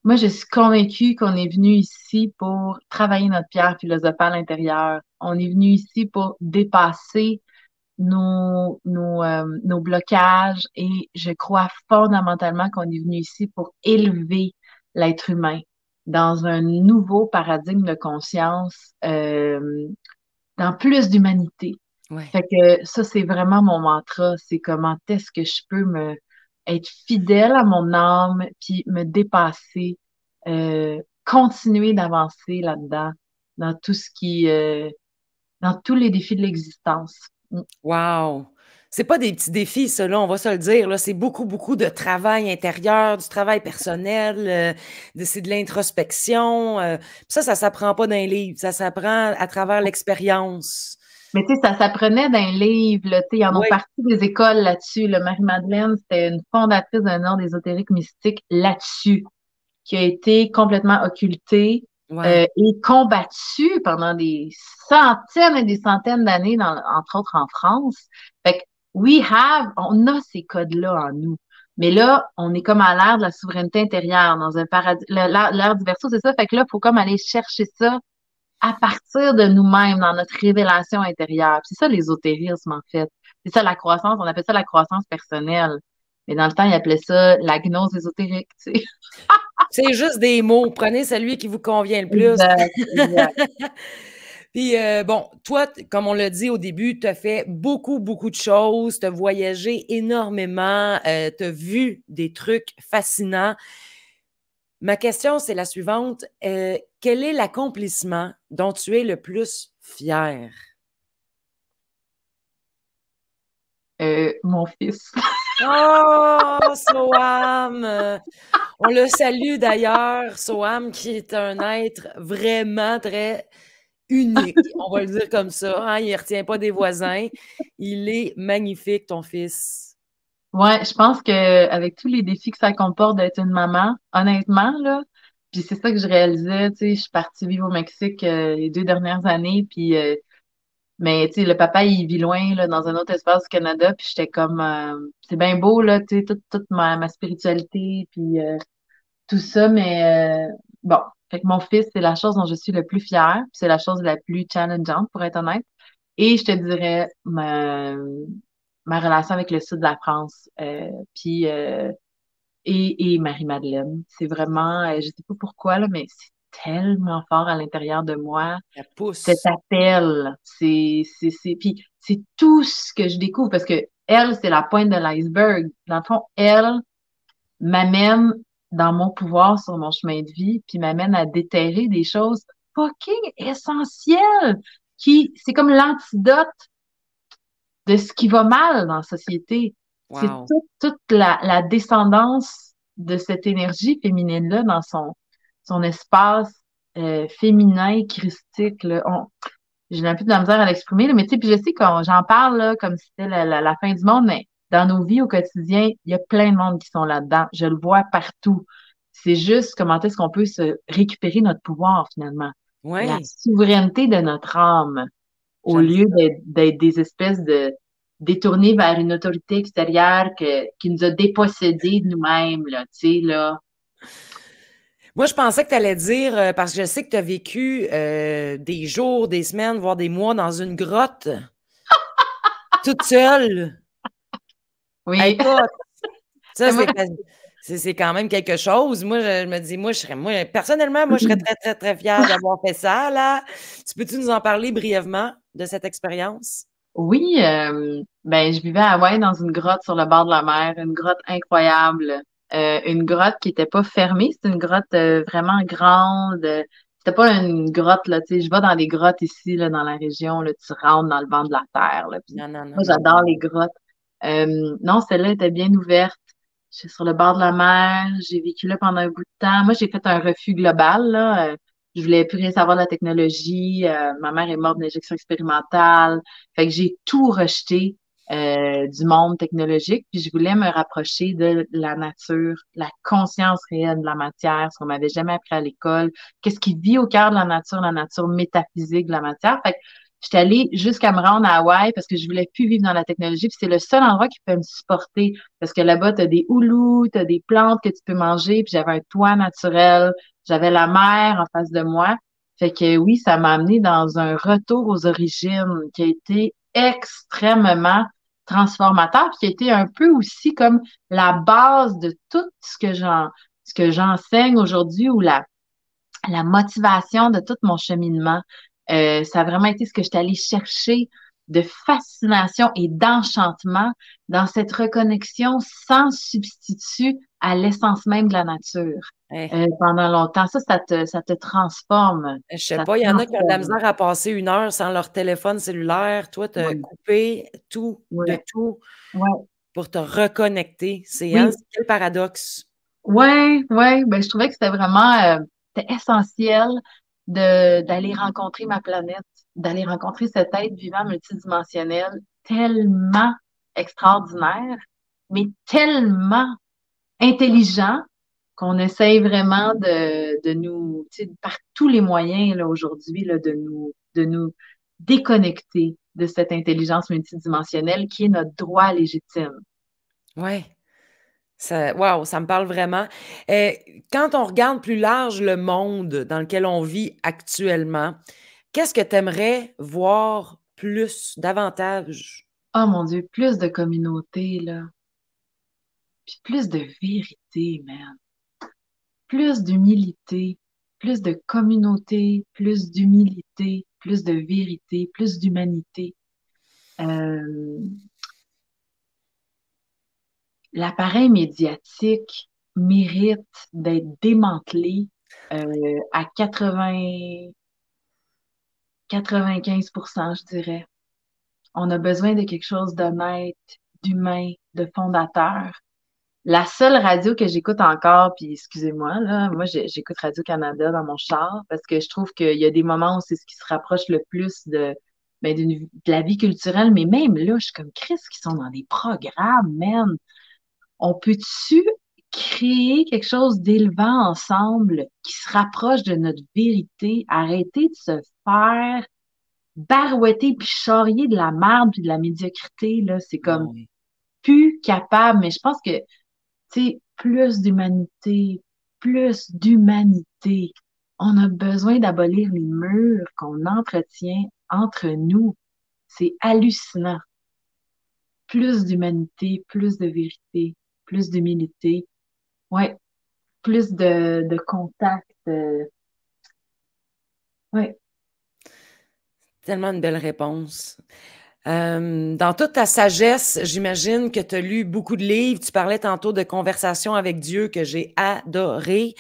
moi, je suis convaincue qu'on est venu ici pour travailler notre pierre philosophale intérieure. On est venu ici pour dépasser nos blocages et je crois fondamentalement qu'on est venu ici pour élever l'être humain dans un nouveau paradigme de conscience, dans plus d'humanité. Ouais. Fait que ça, c'est vraiment mon mantra. C'est comment est-ce que je peux être fidèle à mon âme, puis me dépasser, continuer d'avancer là-dedans, dans dans tous les défis de l'existence. Mm. Wow! C'est pas des petits défis, ça, là, on va se le dire, là. C'est beaucoup de travail intérieur, du travail personnel, c'est de l'introspection. Puis ça s'apprend pas d'un livre, ça s'apprend à travers l'expérience. Mais tu sais, ça s'apprenait d'un livre, là, tu sais, ils en ont Oui, parti des écoles là-dessus. Là. Marie-Madeleine, c'était une fondatrice d'un ordre ésotérique mystique là-dessus, qui a été complètement occultée ouais. et combattue pendant des centaines et des centaines d'années, entre autres en France. Fait que on a ces codes-là en nous. Mais là, on est comme à l'ère de la souveraineté intérieure, dans un paradis, l'ère du Verseau, c'est ça. Fait que là, il faut comme aller chercher ça à partir de nous-mêmes, dans notre révélation intérieure. Puis c'est ça l'ésotérisme, en fait. C'est ça la croissance, on appelle ça la croissance personnelle. Mais dans le temps, ils appelaient ça la gnose ésotérique, tu sais. C'est juste des mots. Prenez celui qui vous convient le plus. Exact, exact. Puis, bon, toi, comme on l'a dit au début, tu as fait beaucoup, beaucoup de choses, tu as voyagé énormément, tu as vu des trucs fascinants. Ma question, c'est la suivante. Quel est l'accomplissement dont tu es le plus fier? Mon fils. Oh, Soham! On le salue d'ailleurs, Soham, qui est un être vraiment très unique, on va le dire comme ça. Hein? Il ne retient pas des voisins. Il est magnifique, ton fils. Ouais, je pense que avec tous les défis que ça comporte d'être une maman, honnêtement, là, puis c'est ça que je réalisais, tu sais, je suis partie vivre au Mexique les 2 dernières années, puis mais tu sais, le papa, il vit loin, là, dans un autre espace du Canada, puis j'étais comme, c'est bien beau, là, tu sais, toute ma spiritualité, puis tout ça, mais bon, fait que mon fils, c'est la chose dont je suis le plus fière, puis c'est la chose la plus challengeante, pour être honnête. Et je te dirais ma relation avec le sud de la France, puis et Marie-Madeleine. C'est vraiment, je sais pas pourquoi, là, mais c'est tellement fort à l'intérieur de moi. La Cet pousse. appel, puis c'est tout ce que je découvre parce que elle, c'est la pointe de l'iceberg. Dans le fond, elle m'amène dans mon pouvoir sur mon chemin de vie, puis m'amène à déterrer des choses fucking essentielles c'est comme l'antidote de ce qui va mal dans la société. C'est Wow. toute la descendance de cette énergie féminine-là dans son espace féminin, christique. Là. J'ai un peu de la misère à l'exprimer, là, mais tu sais, puis je sais que j'en parle là, comme si c'était la fin du monde, mais dans nos vies au quotidien, il y a plein de monde qui sont là-dedans. Je le vois partout. C'est juste comment est-ce qu'on peut se récupérer notre pouvoir finalement, la Oui, souveraineté de notre âme au j'aime lieu ça. d'être des espèces de détournés vers une autorité extérieure qui nous a dépossédés de nous-mêmes, là, tu sais, là. Moi, je pensais que tu allais dire, parce que je sais que tu as vécu des jours, des semaines, voire des mois dans une grotte, toute seule. Oui. Écoute, ça, Moi, c'est quand même quelque chose. Moi, je me dis, moi, personnellement, moi, je serais très, très, très fière d'avoir fait ça, là. Tu peux-tu nous en parler brièvement de cette expérience? oui, ben, je vivais à Hawaï dans une grotte sur le bord de la mer, une grotte incroyable, une grotte qui était pas fermée, c'était une grotte vraiment grande. C'était pas une grotte là, tu sais, je vais dans les grottes ici là dans la région là, tu rentres dans le ventre de la terre là. Puis Non, non, non, moi non, j'adore non. les grottes. Non, celle-là était bien ouverte. J'étais sur le bord de la mer, j'ai vécu là pendant un bout de temps. Moi, j'ai fait un refus global là. Je voulais plus rien savoir de la technologie. Ma mère est morte d'injection expérimentale. Fait que j'ai tout rejeté du monde technologique, puis je voulais me rapprocher de la nature, la conscience réelle de la matière, ce qu'on m'avait jamais appris à l'école. Qu'est-ce qui vit au cœur de la nature métaphysique de la matière. Fait que j'étais allée jusqu'à me rendre à Hawaï parce que je voulais plus vivre dans la technologie, puis c'est le seul endroit qui peut me supporter parce que là-bas, tu as des houlous, tu as des plantes que tu peux manger, puis j'avais un toit naturel, j'avais la mer en face de moi. Fait que oui, ça m'a amené dans un retour aux origines qui a été extrêmement transformateur, puis qui a été un peu aussi comme la base de tout ce que j'enseigne aujourd'hui ou la motivation de tout mon cheminement. Ça a vraiment été ce que j'étais allée chercher de fascination et d'enchantement dans cette reconnexion sans substitut à l'essence même de la nature. Hey, Pendant longtemps, ça te transforme. je sais Ça te pas, il y en a qui ont de la transforme. misère à passer 1 heure sans leur téléphone cellulaire. Toi, tu as Oui, coupé tout de oui, tout oui. pour te reconnecter. Oui, C'est quel paradoxe. ouais, ouais. Ben, je trouvais que c'était vraiment c'était essentiel d'aller rencontrer ma planète, d'aller rencontrer cet être vivant multidimensionnel tellement extraordinaire, mais tellement intelligent qu'on essaye vraiment de nous, tu sais, par tous les moyens là aujourd'hui là, de nous déconnecter de cette intelligence multidimensionnelle qui est notre droit légitime. Ouais. Ça, wow, ça me parle vraiment. Euh, Quand on regarde plus large le monde dans lequel on vit actuellement, qu'est-ce que tu aimerais voir plus, davantage? Oh mon Dieu, plus de communauté là. Puis plus de vérité, man. Plus d'humilité, plus de communauté, plus d'humilité. plus de vérité, plus d'humanité. L'appareil médiatique mérite d'être démantelé à 95%, je dirais. On a besoin de quelque chose d'honnête, d'humain, de fondateur. La seule radio que j'écoute encore, puis excusez-moi, là, moi j'écoute Radio-Canada dans mon char parce que je trouve qu'il y a des moments où c'est ce qui se rapproche le plus de la vie culturelle, mais même là, je suis comme Chris qui sont dans des programmes, man. On peut-tu créer quelque chose d'élevant ensemble qui se rapproche de notre vérité, arrêter de se faire barouetter puis charrier de la merde puis de la médiocrité, là, c'est Ah comme oui. plus capable, mais je pense que, tu sais, plus d'humanité. On a besoin d'abolir les murs qu'on entretient entre nous. C'est hallucinant. Plus d'humanité, plus de vérité, plus d'humilité. Ouais, plus de contact. Ouais. Tellement une belle réponse. Dans toute ta sagesse, j'imagine que tu as lu beaucoup de livres. Tu parlais tantôt de Conversation avec Dieu que j'ai adoré.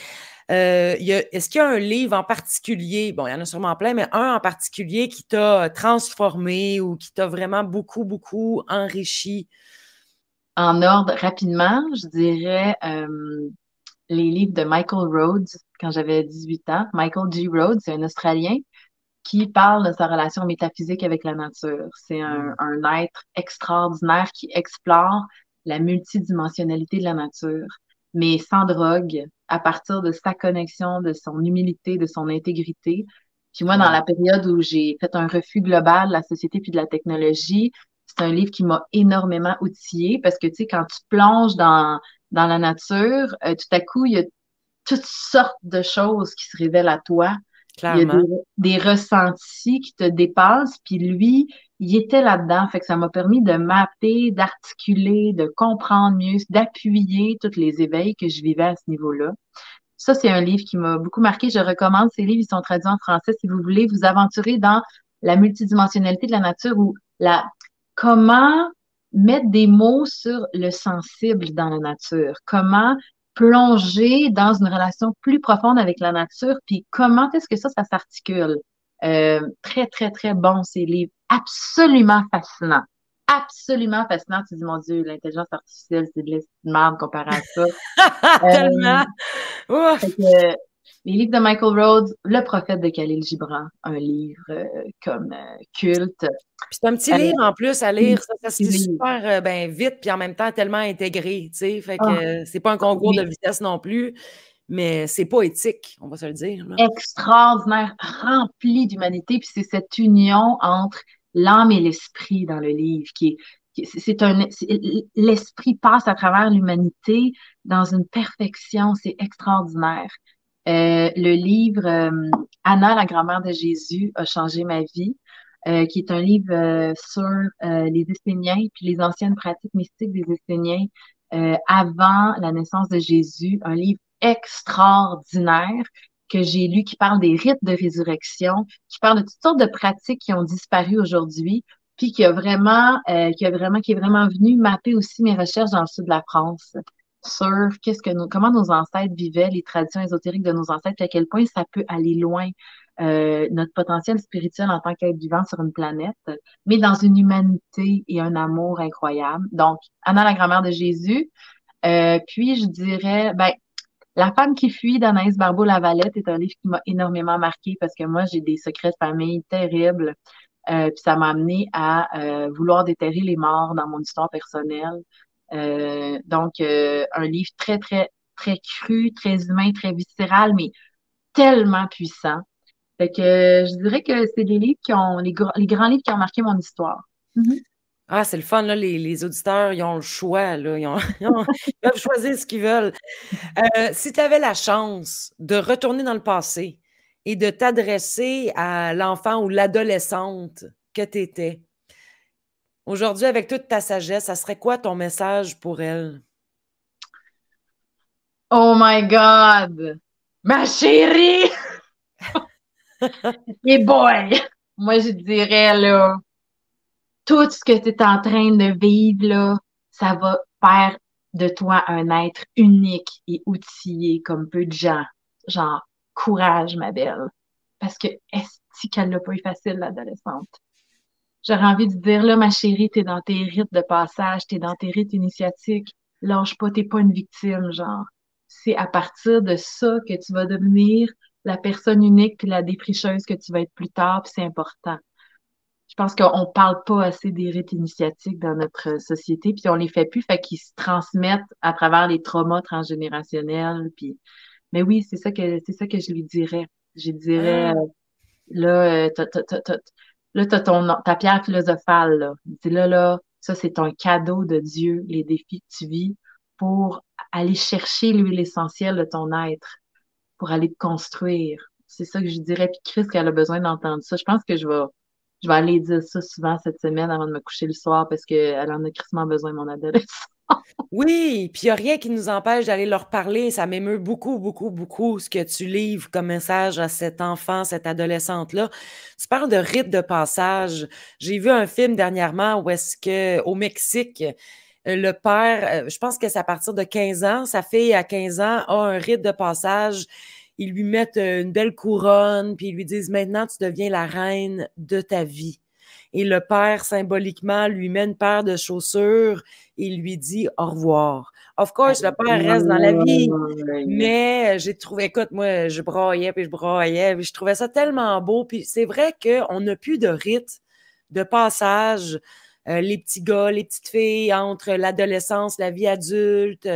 Est-ce qu'il y a un livre en particulier, bon, il y en a sûrement plein, mais un en particulier qui t'a transformé ou qui t'a vraiment beaucoup, beaucoup enrichi? En ordre, rapidement, je dirais les livres de Michael Rhodes quand j'avais 18 ans. Michael G. Rhodes, c'est un Australien qui parle de sa relation métaphysique avec la nature. C'est un être extraordinaire qui explore la multidimensionnalité de la nature, mais sans drogue, à partir de sa connexion, de son humilité, de son intégrité. Puis moi, dans Wow. la période où j'ai fait un refus global de la société puis de la technologie, c'est un livre qui m'a énormément outillée parce que, tu sais, quand tu plonges dans la nature, tout à coup, il y a toutes sortes de choses qui se révèlent à toi. Il y a Clairement. des ressentis qui te dépassent, puis lui, il était là-dedans. Fait que ça m'a permis de mapper, d'articuler, de comprendre mieux, d'appuyer tous les éveils que je vivais à ce niveau-là. Ça, c'est un livre qui m'a beaucoup marqué. Je recommande ces livres. Ils sont traduits en français si vous voulez vous aventurer dans la multidimensionnalité de la nature ou comment mettre des mots sur le sensible dans la nature. Comment plonger dans une relation plus profonde avec la nature, puis comment est-ce que ça s'articule? Très, très, très bon, ces livres. Absolument fascinant. Absolument fascinant. Tu dis, mon Dieu, l'intelligence artificielle, c'est de l'estimable comparé à ça. Euh, Tellement. Ouf. fait que, les livres de Michael Rhodes, Le prophète de Khalil Gibran, un livre comme culte. Puis c'est un petit Euh, livre en plus à lire, ça se les lit livres. super ben, vite, puis en même temps tellement intégré, tu sais. Fait Ah, que c'est pas un concours de mais vitesse non plus, mais c'est poétique, on va se le dire, là. extraordinaire, rempli d'humanité, puis c'est cette union entre l'âme et l'esprit dans le livre l'esprit passe à travers l'humanité dans une perfection, c'est extraordinaire. Le livre Anna, la grand-mère de Jésus, a changé ma vie, qui est un livre sur les Esséniens puis les anciennes pratiques mystiques des Esséniens avant la naissance de Jésus, un livre extraordinaire que j'ai lu qui parle des rites de résurrection, qui parle de toutes sortes de pratiques qui ont disparu aujourd'hui, puis qui est vraiment venu mapper aussi mes recherches dans le sud de la France sur comment nos ancêtres vivaient, les traditions ésotériques de nos ancêtres, puis à quel point ça peut aller loin, notre potentiel spirituel en tant qu'être vivant sur une planète, mais dans une humanité et un amour incroyable. Donc, Anna, la grand-mère de Jésus. Puis, je dirais, ben, La femme qui fuit d'Anaïs Barbeau-Lavalette est un livre qui m'a énormément marqué parce que moi, j'ai des secrets de famille terribles. Puis ça m'a amené à vouloir déterrer les morts dans mon histoire personnelle. Un livre très, très, très cru, très humain, très viscéral, mais tellement puissant. Fait que je dirais que c'est des livres qui ont les grands livres qui ont marqué mon histoire. Mhm. Ah, c'est le fun, là, les auditeurs, ils ont le choix, là, ils peuvent choisir ce qu'ils veulent. Si tu avais la chance de retourner dans le passé et de t'adresser à l'enfant ou l'adolescente que tu étais, aujourd'hui, avec toute ta sagesse, ça serait quoi ton message pour elle? Oh my God! Ma chérie! Et boy! moi, je dirais, là, tout ce que tu es en train de vivre, là, ça va faire de toi un être unique et outillé comme peu de gens. Genre, courage, ma belle. Parce que est-ce qu'elle l'a pas eu facile, l'adolescente? J'aurais envie de dire, là, ma chérie, t'es dans tes rites de passage, t'es dans tes rites initiatiques. Lâche pas, t'es pas une victime, genre. C'est à partir de ça que tu vas devenir la personne unique puis la défricheuse que tu vas être plus tard, puis c'est important. Je pense qu'on parle pas assez des rites initiatiques dans notre société, puis on les fait plus, fait qu'ils se transmettent à travers les traumas transgénérationnels, puis mais oui, c'est ça que je lui dirais. Je lui dirais Ah, là, là, t'as ta pierre philosophale, là. Dis là, ça, c'est un cadeau de Dieu, les défis que tu vis, pour aller chercher l'huile essentielle de ton être, pour aller te construire. C'est ça que je dirais. Puis Chris, qu'elle a besoin d'entendre ça. Je pense que je vais aller dire ça souvent cette semaine avant de me coucher le soir parce qu'elle en a crissement besoin, mon adolescent. oui, puis il n'y a rien qui nous empêche d'aller leur parler. Ça m'émeut beaucoup, beaucoup, beaucoup ce que tu livres comme message à cet enfant, cette adolescente-là. Tu parles de rite de passage. J'ai vu un film dernièrement où est-ce que, au Mexique, le père, je pense que c'est à partir de 15 ans, sa fille à 15 ans a un rite de passage. Ils lui mettent une belle couronne, puis ils lui disent maintenant tu deviens la reine de ta vie. Et le père, symboliquement, lui met une paire de chaussures et lui dit au revoir. Of course, le père reste dans la vie, mais j'ai trouvé, écoute, moi, je broyais, puis je broyais, puis je trouvais ça tellement beau. Puis c'est vrai qu'on n'a plus de rite de passage, les petits gars, les petites filles, entre l'adolescence, la vie adulte,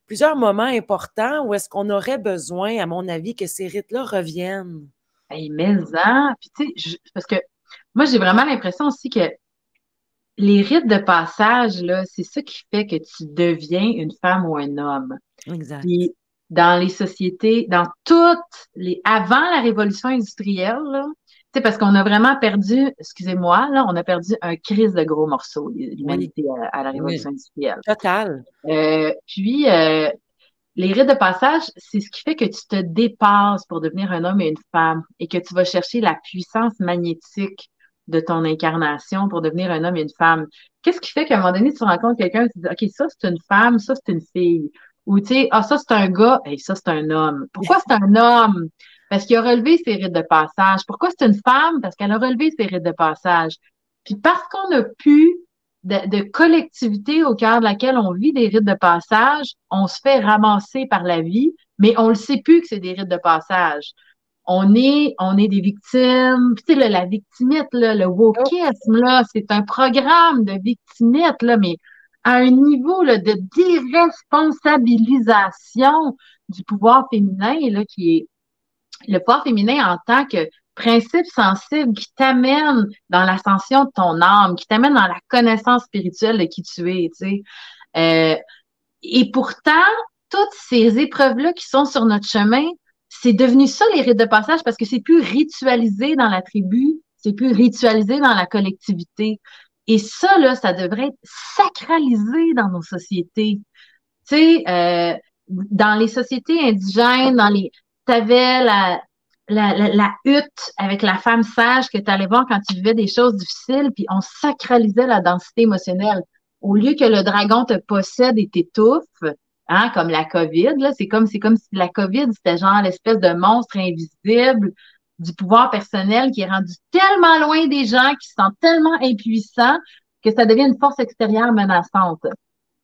plusieurs moments importants où est-ce qu'on aurait besoin, à mon avis, que ces rites-là reviennent. Hey, mais puis tu sais, parce que moi, j'ai vraiment l'impression aussi que les rites de passage, là, c'est ça qui fait que tu deviens une femme ou un homme. Exact. Puis dans les sociétés, dans toutes avant la révolution industrielle, là, tu sais, parce qu'on a vraiment perdu, excusez-moi, là, on a perdu un crise de gros morceau, Oui, l'humanité à la oui, révolution industrielle. total. Puis, les rites de passage, c'est ce qui fait que tu te dépasses pour devenir un homme et une femme et que tu vas chercher la puissance magnétique de ton incarnation pour devenir un homme et une femme. Qu'est-ce qui fait qu'à un moment donné, tu rencontres quelqu'un, tu dis, OK, ça, c'est une femme, ça, c'est une fille. Ou, tu sais, ah, ça, c'est un gars, et ça, c'est un homme. Pourquoi c'est un homme? Parce qu'il a relevé ses rites de passage. Pourquoi c'est une femme? Parce qu'elle a relevé ses rites de passage. Puis parce qu'on a pu de collectivité au cœur de laquelle on vit des rites de passage, on se fait ramasser par la vie, mais on le sait plus que c'est des rites de passage. On est des victimes. Puis, tu sais, là, la victimite, là, le Oh, wokisme, là, c'est un programme de victimite, là, mais à un niveau là, de déresponsabilisation du pouvoir féminin, là, qui est le pouvoir féminin en tant que principe sensible qui t'amène dans l'ascension de ton âme, qui t'amène dans la connaissance spirituelle de qui tu es, tu sais. Euh, et pourtant, toutes ces épreuves-là qui sont sur notre chemin, c'est devenu ça les rites de passage parce que c'est plus ritualisé dans la tribu, c'est plus ritualisé dans la collectivité. Et ça, là, ça devrait être sacralisé dans nos sociétés. Tu sais, dans les sociétés indigènes, t'avais la hutte avec la femme sage que tu allais voir quand tu vivais des choses difficiles, puis on sacralisait la densité émotionnelle. Au lieu que le dragon te possède et t'étouffe, hein, comme la COVID, là, c'est comme si la COVID, c'était genre l'espèce de monstre invisible du pouvoir personnel qui est rendu tellement loin des gens, qui se sentent tellement impuissants que ça devient une force extérieure menaçante.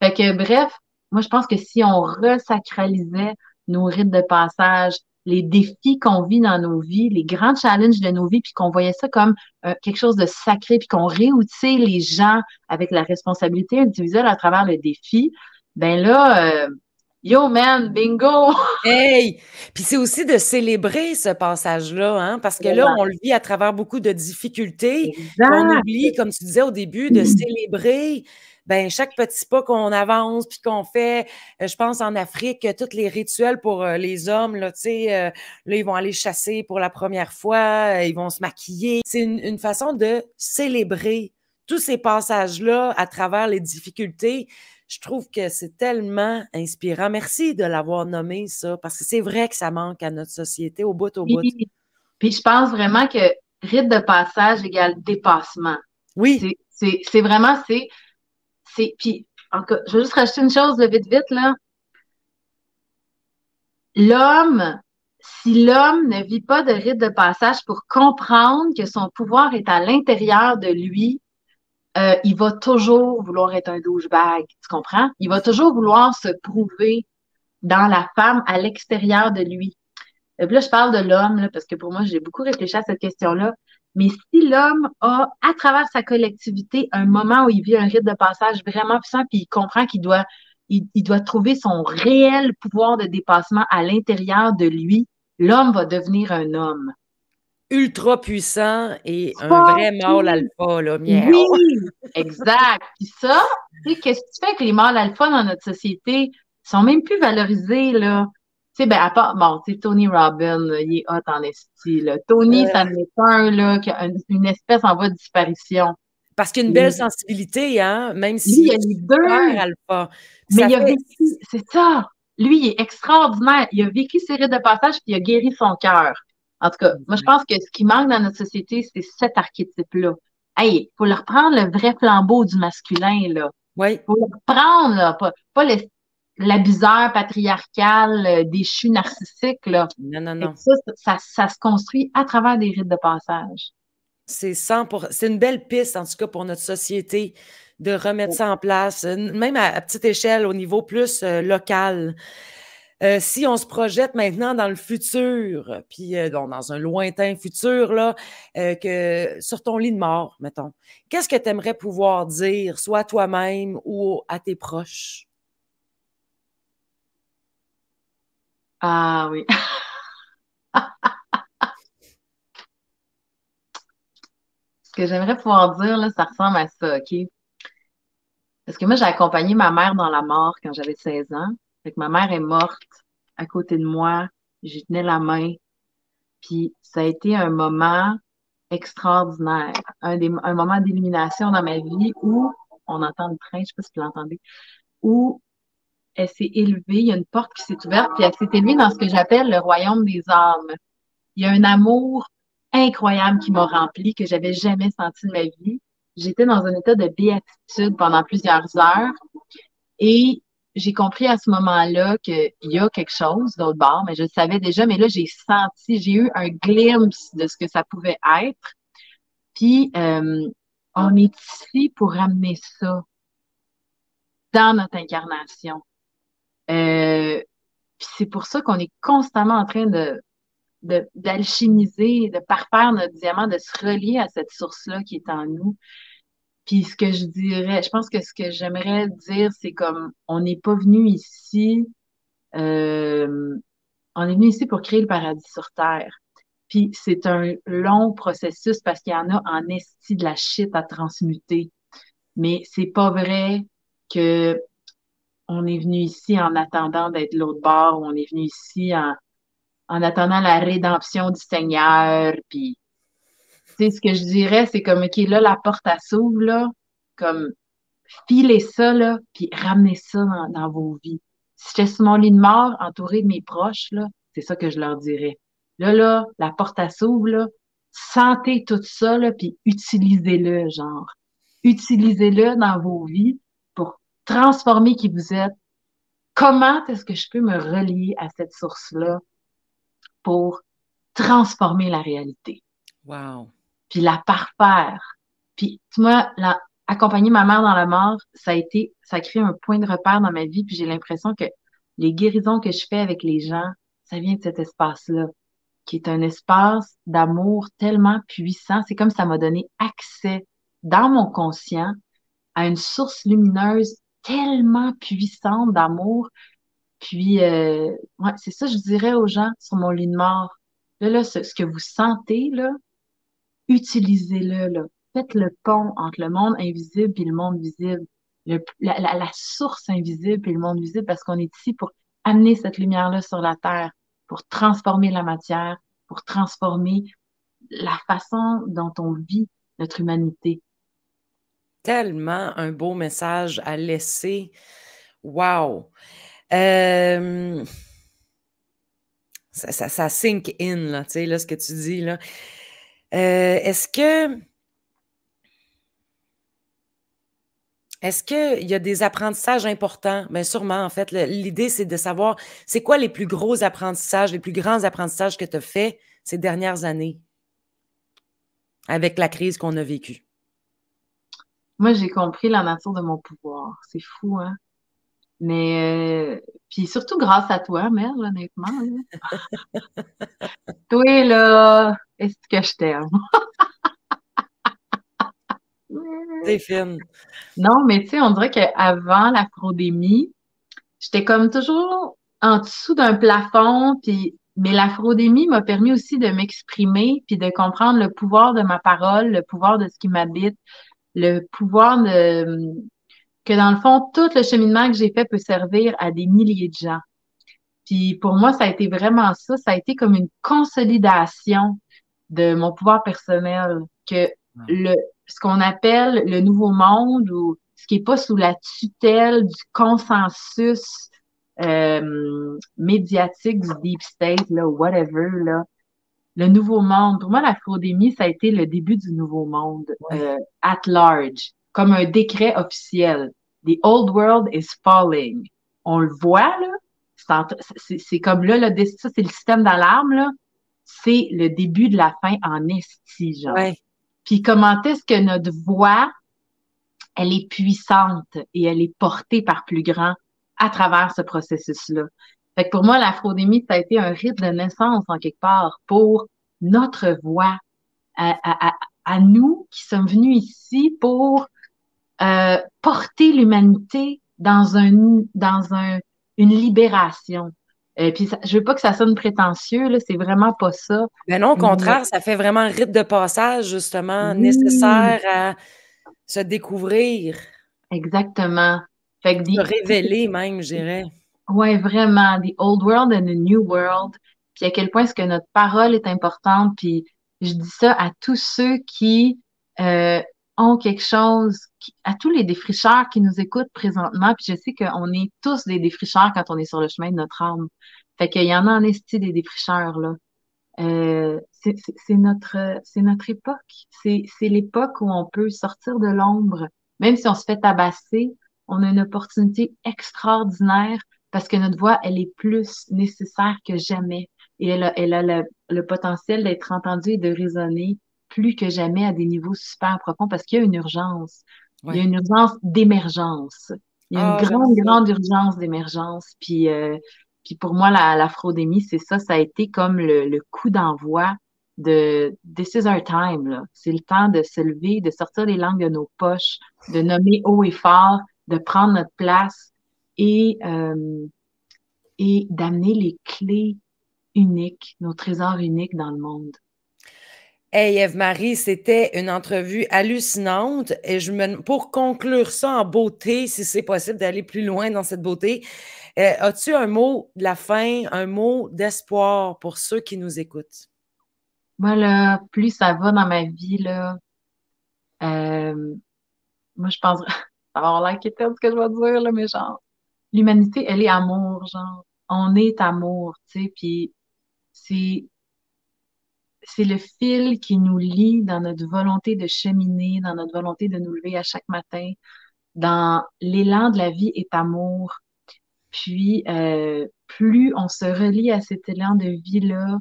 Fait que, bref, moi, je pense que si on resacralisait nos rites de passage, les défis qu'on vit dans nos vies, les grands challenges de nos vies, puis qu'on voyait ça comme quelque chose de sacré, puis qu'on réoutissait les gens avec la responsabilité individuelle à travers le défi, ben là, yo man, bingo! hey! Puis c'est aussi de célébrer ce passage-là, hein, parce que là, Vraiment. on le vit à travers beaucoup de difficultés, puis on Exact. oublie, comme tu disais au début, de célébrer ben, chaque petit pas qu'on avance, puis qu'on fait. Je pense en Afrique, tous les rituels pour les hommes, là, tu sais, là, ils vont aller chasser pour la première fois, ils vont se maquiller. C'est une façon de célébrer tous ces passages-là à travers les difficultés. Je trouve que c'est tellement inspirant. Merci de l'avoir nommé, ça, parce que c'est vrai que ça manque à notre société au bout, au bout. Puis je pense vraiment que rite de passage égale dépassement. Oui. C'est vraiment, puis, je vais juste rajouter une chose, là, vite, vite, là. L'homme, si l'homme ne vit pas de rite de passage pour comprendre que son pouvoir est à l'intérieur de lui, il va toujours vouloir être un douchebag, tu comprends? Il va toujours vouloir se prouver dans la femme à l'extérieur de lui. Et puis là, je parle de l'homme, là, parce que pour moi, j'ai beaucoup réfléchi à cette question-là. Mais si l'homme a, à travers sa collectivité, un moment où il vit un rite de passage vraiment puissant, puis il comprend il doit trouver son réel pouvoir de dépassement à l'intérieur de lui, l'homme va devenir un homme. Ultra puissant et un vrai mâle Fucking alpha, là, oui, miaou. exact. Puis ça, tu sais, qu'est-ce que tu fais avec les mâles alpha dans notre société? Ils sont même plus valorisés, là. Tu sais, ben, à part, bon, tu sais, Tony Robbins, là, il est hot en esti, là. Tony, ça n'est pas un, là, qui a une espèce en voie de disparition. Parce qu'il a une Lui, belle sensibilité, hein, même il s'il a est les super deux, alpha. Puis mais ça il a fait. vécu, c'est ça. Lui, il est extraordinaire. Il a vécu ses rites de passage, puis il a guéri son cœur. En tout cas, moi, je pense que ce qui manque dans notre société, c'est cet archétype-là. Hey, faut leur prendre le vrai flambeau du masculin, là. Oui. Faut le prendre, là, pas l'abuseur patriarcal, déchu, narcissique, là. Non, non, Et non. ça se construit à travers des rites de passage. C'est 100%. C'est une belle piste, en tout cas, pour notre société, de remettre ça en place, même à petite échelle, au niveau plus local. Si on se projette maintenant dans le futur, puis dans un lointain futur, là, que sur ton lit de mort, mettons, qu'est-ce que tu aimerais pouvoir dire, soit à toi-même ou à tes proches? Ah oui. Ce que j'aimerais pouvoir dire, là, ça ressemble à ça, OK? Parce que moi, j'ai accompagné ma mère dans la mort quand j'avais 16 ans. Fait que ma mère est morte à côté de moi. J'y tenais la main. Puis ça a été un moment extraordinaire. Un moment d'illumination dans ma vie où on entend le train, je sais pas si vous l'entendez, où elle s'est élevée, il y a une porte qui s'est ouverte, puis elle s'est élevée dans ce que j'appelle le royaume des âmes. Il y a un amour incroyable qui m'a rempli, que j'avais jamais senti de ma vie. J'étais dans un état de béatitude pendant plusieurs heures et j'ai compris à ce moment-là qu'il y a quelque chose d'autre bord, mais je le savais déjà, mais là, j'ai eu un glimpse de ce que ça pouvait être. Puis, on est ici pour ramener ça dans notre incarnation. Puis c'est pour ça qu'on est constamment en train d'alchimiser, de parfaire notre diamant, de se relier à cette source-là qui est en nous. Puis ce que je dirais, je pense que ce que j'aimerais dire, c'est comme on n'est pas venu ici, euh, on est venu ici pour créer le paradis sur Terre. Puis c'est un long processus parce qu'il y en a en esti de la shit à transmuter. Mais c'est pas vrai que on est venu ici en attendant d'être l'autre bord, ou on est venu ici en attendant la rédemption du Seigneur. Puis, tu sais, ce que je dirais, c'est comme, OK, là, la porte, elle s'ouvre, là, comme, filez ça, là, puis ramenez ça dans vos vies. Si j'étais sur mon lit de mort, entouré de mes proches, là, c'est ça que je leur dirais. Là, la porte, elle s'ouvre, là, sentez tout ça, là, puis utilisez-le, genre. Utilisez-le dans vos vies pour transformer qui vous êtes. Comment est-ce que je peux me relier à cette source-là pour transformer la réalité, Wow. puis la parfaire. Puis, tu vois, accompagner ma mère dans la mort, ça a créé un point de repère dans ma vie, puis j'ai l'impression que les guérisons que je fais avec les gens, ça vient de cet espace-là, qui est un espace d'amour tellement puissant. C'est comme ça m'a donné accès dans mon conscient à une source lumineuse tellement puissante d'amour. Puis, ouais, c'est ça, je dirais aux gens sur mon lit de mort. Là, ce que vous sentez, là, utilisez-le, là. Faites le pont entre le monde invisible et le monde visible. La source invisible et le monde visible, parce qu'on est ici pour amener cette lumière-là sur la Terre, pour transformer la matière, pour transformer la façon dont on vit notre humanité. Tellement un beau message à laisser. Wow. Euh, ça sink in, là, tu sais, là, ce que tu dis, là. Est-ce que Est-ce qu'il y a des apprentissages importants? Bien, sûrement, en fait. L'idée, c'est de savoir, c'est quoi les plus gros apprentissages, les plus grands apprentissages que tu as faits ces dernières années avec la crise qu'on a vécue? Moi, j'ai compris la nature de mon pouvoir. C'est fou, hein? Mais, puis surtout grâce à toi, Mère, honnêtement, là. Toi, là, est-ce que je t'aime? C'est fine. Non, mais tu sais, on dirait qu'avant l'afrodémie, j'étais comme toujours en dessous d'un plafond, puis mais l'afrodémie m'a permis aussi de m'exprimer, puis de comprendre le pouvoir de ma parole, le pouvoir de ce qui m'habite, le pouvoir de que dans le fond, tout le cheminement que j'ai fait peut servir à des milliers de gens. Puis pour moi, ça a été vraiment ça, ça a été comme une consolidation de mon pouvoir personnel, que le ce qu'on appelle le nouveau monde ou ce qui est pas sous la tutelle du consensus médiatique du deep state, là, whatever, là. Le nouveau monde. Pour moi, l'afrodémie, ça a été le début du nouveau monde, Ouais. at large, comme un décret officiel. The old world is falling. On le voit, là. C'est comme là, ça, c'est le système d'alarme, là. C'est le début de la fin en esti, genre. Ouais. Puis comment est-ce que notre voix, elle est puissante et elle est portée par plus grand à travers ce processus-là. Fait que pour moi, l'afrodémie, ça a été un rite de naissance en quelque part pour notre voix, à nous qui sommes venus ici pour porter l'humanité une libération. Puis je veux pas que ça sonne prétentieux, là, c'est vraiment pas ça. Ben non, au Mais contraire, ça fait vraiment un rite de passage, justement, oui, nécessaire à se découvrir, exactement. Fait que se révéler même, je dirais. ouais, vraiment, the old world and the new world. Puis à quel point est-ce que notre parole est importante. Puis je dis ça à tous ceux qui euh, ont quelque chose, à tous les défricheurs qui nous écoutent présentement. Puis je sais qu'on est tous des défricheurs quand on est sur le chemin de notre âme. Fait qu'il y en a en esti des défricheurs, là. C'est notre époque. C'est l'époque où on peut sortir de l'ombre. Même si on se fait tabasser, on a une opportunité extraordinaire parce que notre voix, elle est plus nécessaire que jamais. Et elle a le potentiel d'être entendue et de résonner plus que jamais à des niveaux super profonds parce qu'il y a une urgence. Il y a Ouais. une urgence d'émergence. Il y a une Ah, j'aime grande, ça. grande urgence d'émergence. Puis pour moi, l'afrodémie, c'est ça. Ça a été comme le coup d'envoi de This is our time, là. C'est le temps de se lever, de sortir les langues de nos poches, de nommer haut et fort, de prendre notre place et, euh, et d'amener les clés uniques, nos trésors uniques dans le monde. Hey, Ève-Marie, c'était une entrevue hallucinante. Et pour conclure ça en beauté, si c'est possible d'aller plus loin dans cette beauté, as-tu un mot de la fin, un mot d'espoir pour ceux qui nous écoutent? Moi, là, plus ça va dans ma vie, là, euh, moi, je pense, ça va avoir l'air quétaine ce que je vais dire, là, mais genre, l'humanité, elle est amour, genre, on est amour, tu sais, puis c'est, c'est le fil qui nous lie dans notre volonté de cheminer, dans notre volonté de nous lever à chaque matin, dans l'élan de la vie est amour. Puis, plus on se relie à cet élan de vie-là,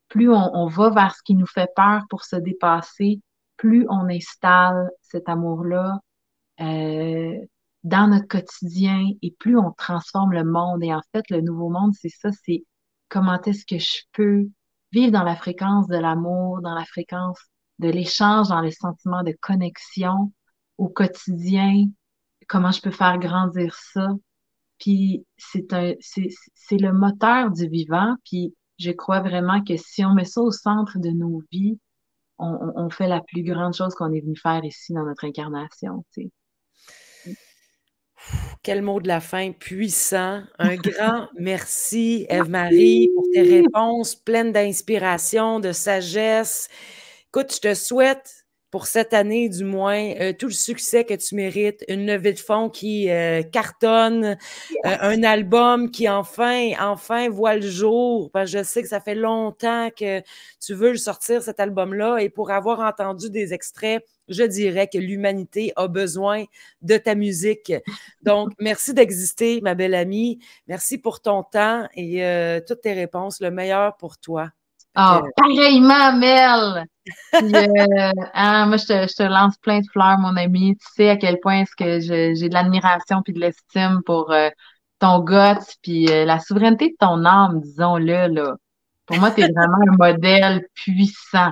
plus on va vers ce qui nous fait peur pour se dépasser, plus on installe cet amour-là euh, dans notre quotidien et plus on transforme le monde. Et en fait, le nouveau monde, c'est ça, c'est comment est-ce que je peux vivre dans la fréquence de l'amour, dans la fréquence de l'échange, dans les sentiments de connexion au quotidien, comment je peux faire grandir ça. Puis c'est le moteur du vivant. Puis je crois vraiment que si on met ça au centre de nos vies, on fait la plus grande chose qu'on est venu faire ici dans notre incarnation, tu sais. Quel mot de la fin puissant. Un grand merci, Ève-Marie, pour tes Merci! réponses pleines d'inspiration, de sagesse. Écoute, je te souhaite pour cette année, du moins, tout le succès que tu mérites, une levée de fonds qui cartonne, un album qui enfin voit le jour, parce que je sais que ça fait longtemps que tu veux le sortir, cet album-là, et pour avoir entendu des extraits, je dirais que l'humanité a besoin de ta musique. Donc, merci d'exister, ma belle amie. Merci pour ton temps et toutes tes réponses. Le meilleur pour toi. Ah, pareillement, Mel! Puis, moi, je te lance plein de fleurs, mon ami. Tu sais à quel point est-ce que j'ai de l'admiration puis de l'estime pour ton guts puis la souveraineté de ton âme, disons-le, là. Pour moi, tu es vraiment un modèle puissant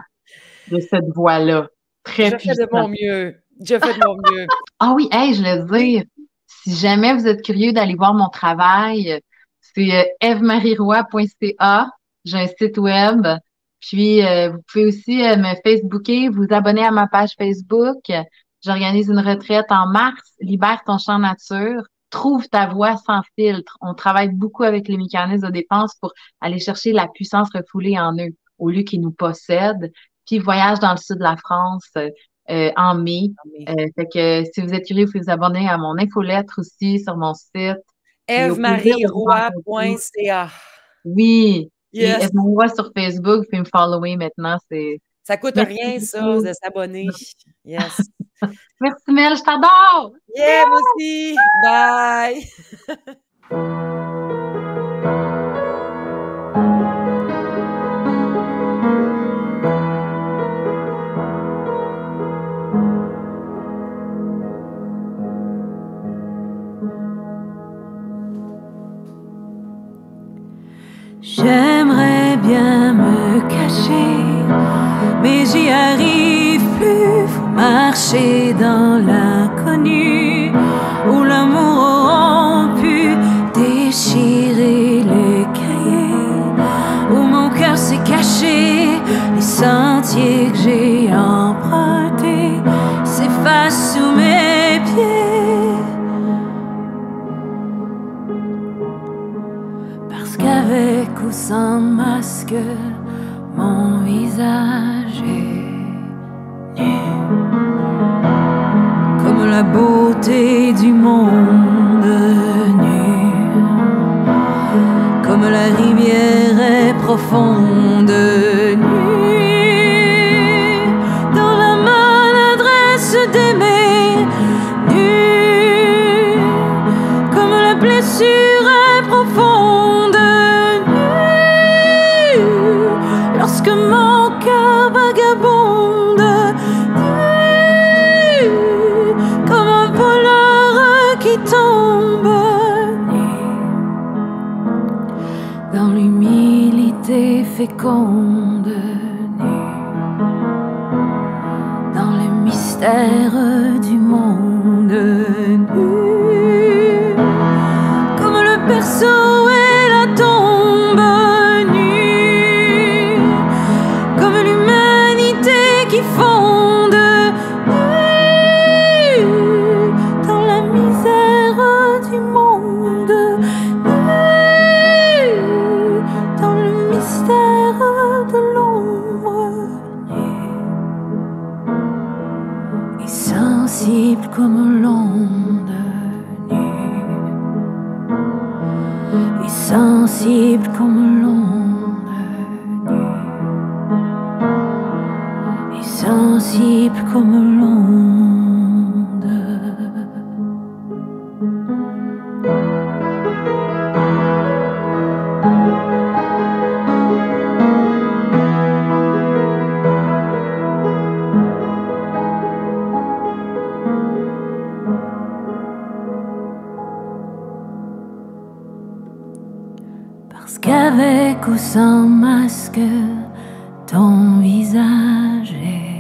de cette voie-là. Très Je fais de puissant. mon mieux. Je fais de mon mieux. Ah oui, hey, je voulais te dire, si jamais vous êtes curieux d'aller voir mon travail, c'est evmarieroy.ca. J'ai un site web. Puis, vous pouvez aussi me Facebooker, vous abonner à ma page Facebook. J'organise une retraite en mars. Libère ton champ nature. Trouve ta voix sans filtre. On travaille beaucoup avec les mécanismes de défense pour aller chercher la puissance refoulée en eux, au lieu qu'ils nous possèdent. Puis, voyage dans le sud de la France en mai. Fait que si vous êtes curieux, vous pouvez vous abonner à mon infolettre aussi sur mon site. Evmarieroy.ca. Oui. Yes. Et Eve-Marie Roy sur Facebook, vous pouvez me follower maintenant. Ça coûte rien, ça, de s'abonner. Yes. Merci, Mel, je t'adore! Yeah, moi aussi! Bye! J'aimerais bien me cacher, mais j'y arrive plus. Faut marcher dans l'inconnu, où l'amour aura pu déchirer les cahiers, où mon cœur s'est caché, les sentiers que j'ai empruntés s'effacent sous mes pieds. Qu'avec ou sans masque, mon visage est nu, comme la beauté du monde nu, comme la rivière est profonde nue, dans la maladresse d'aimer nu, comme la blessure est profonde. Lorsque mon cœur vagabonde, comme un voleur qui tombe dans l'humilité féconde, dans le mystère du monde, comme le berceau et la tombe. Qui fonde dans la misère du monde, dans le mystère de l'ombre, et sensible comme l'onde, et sensible comme l'onde. Sensible comme l'onde. Parce qu'avec ou sans masque, ton visage est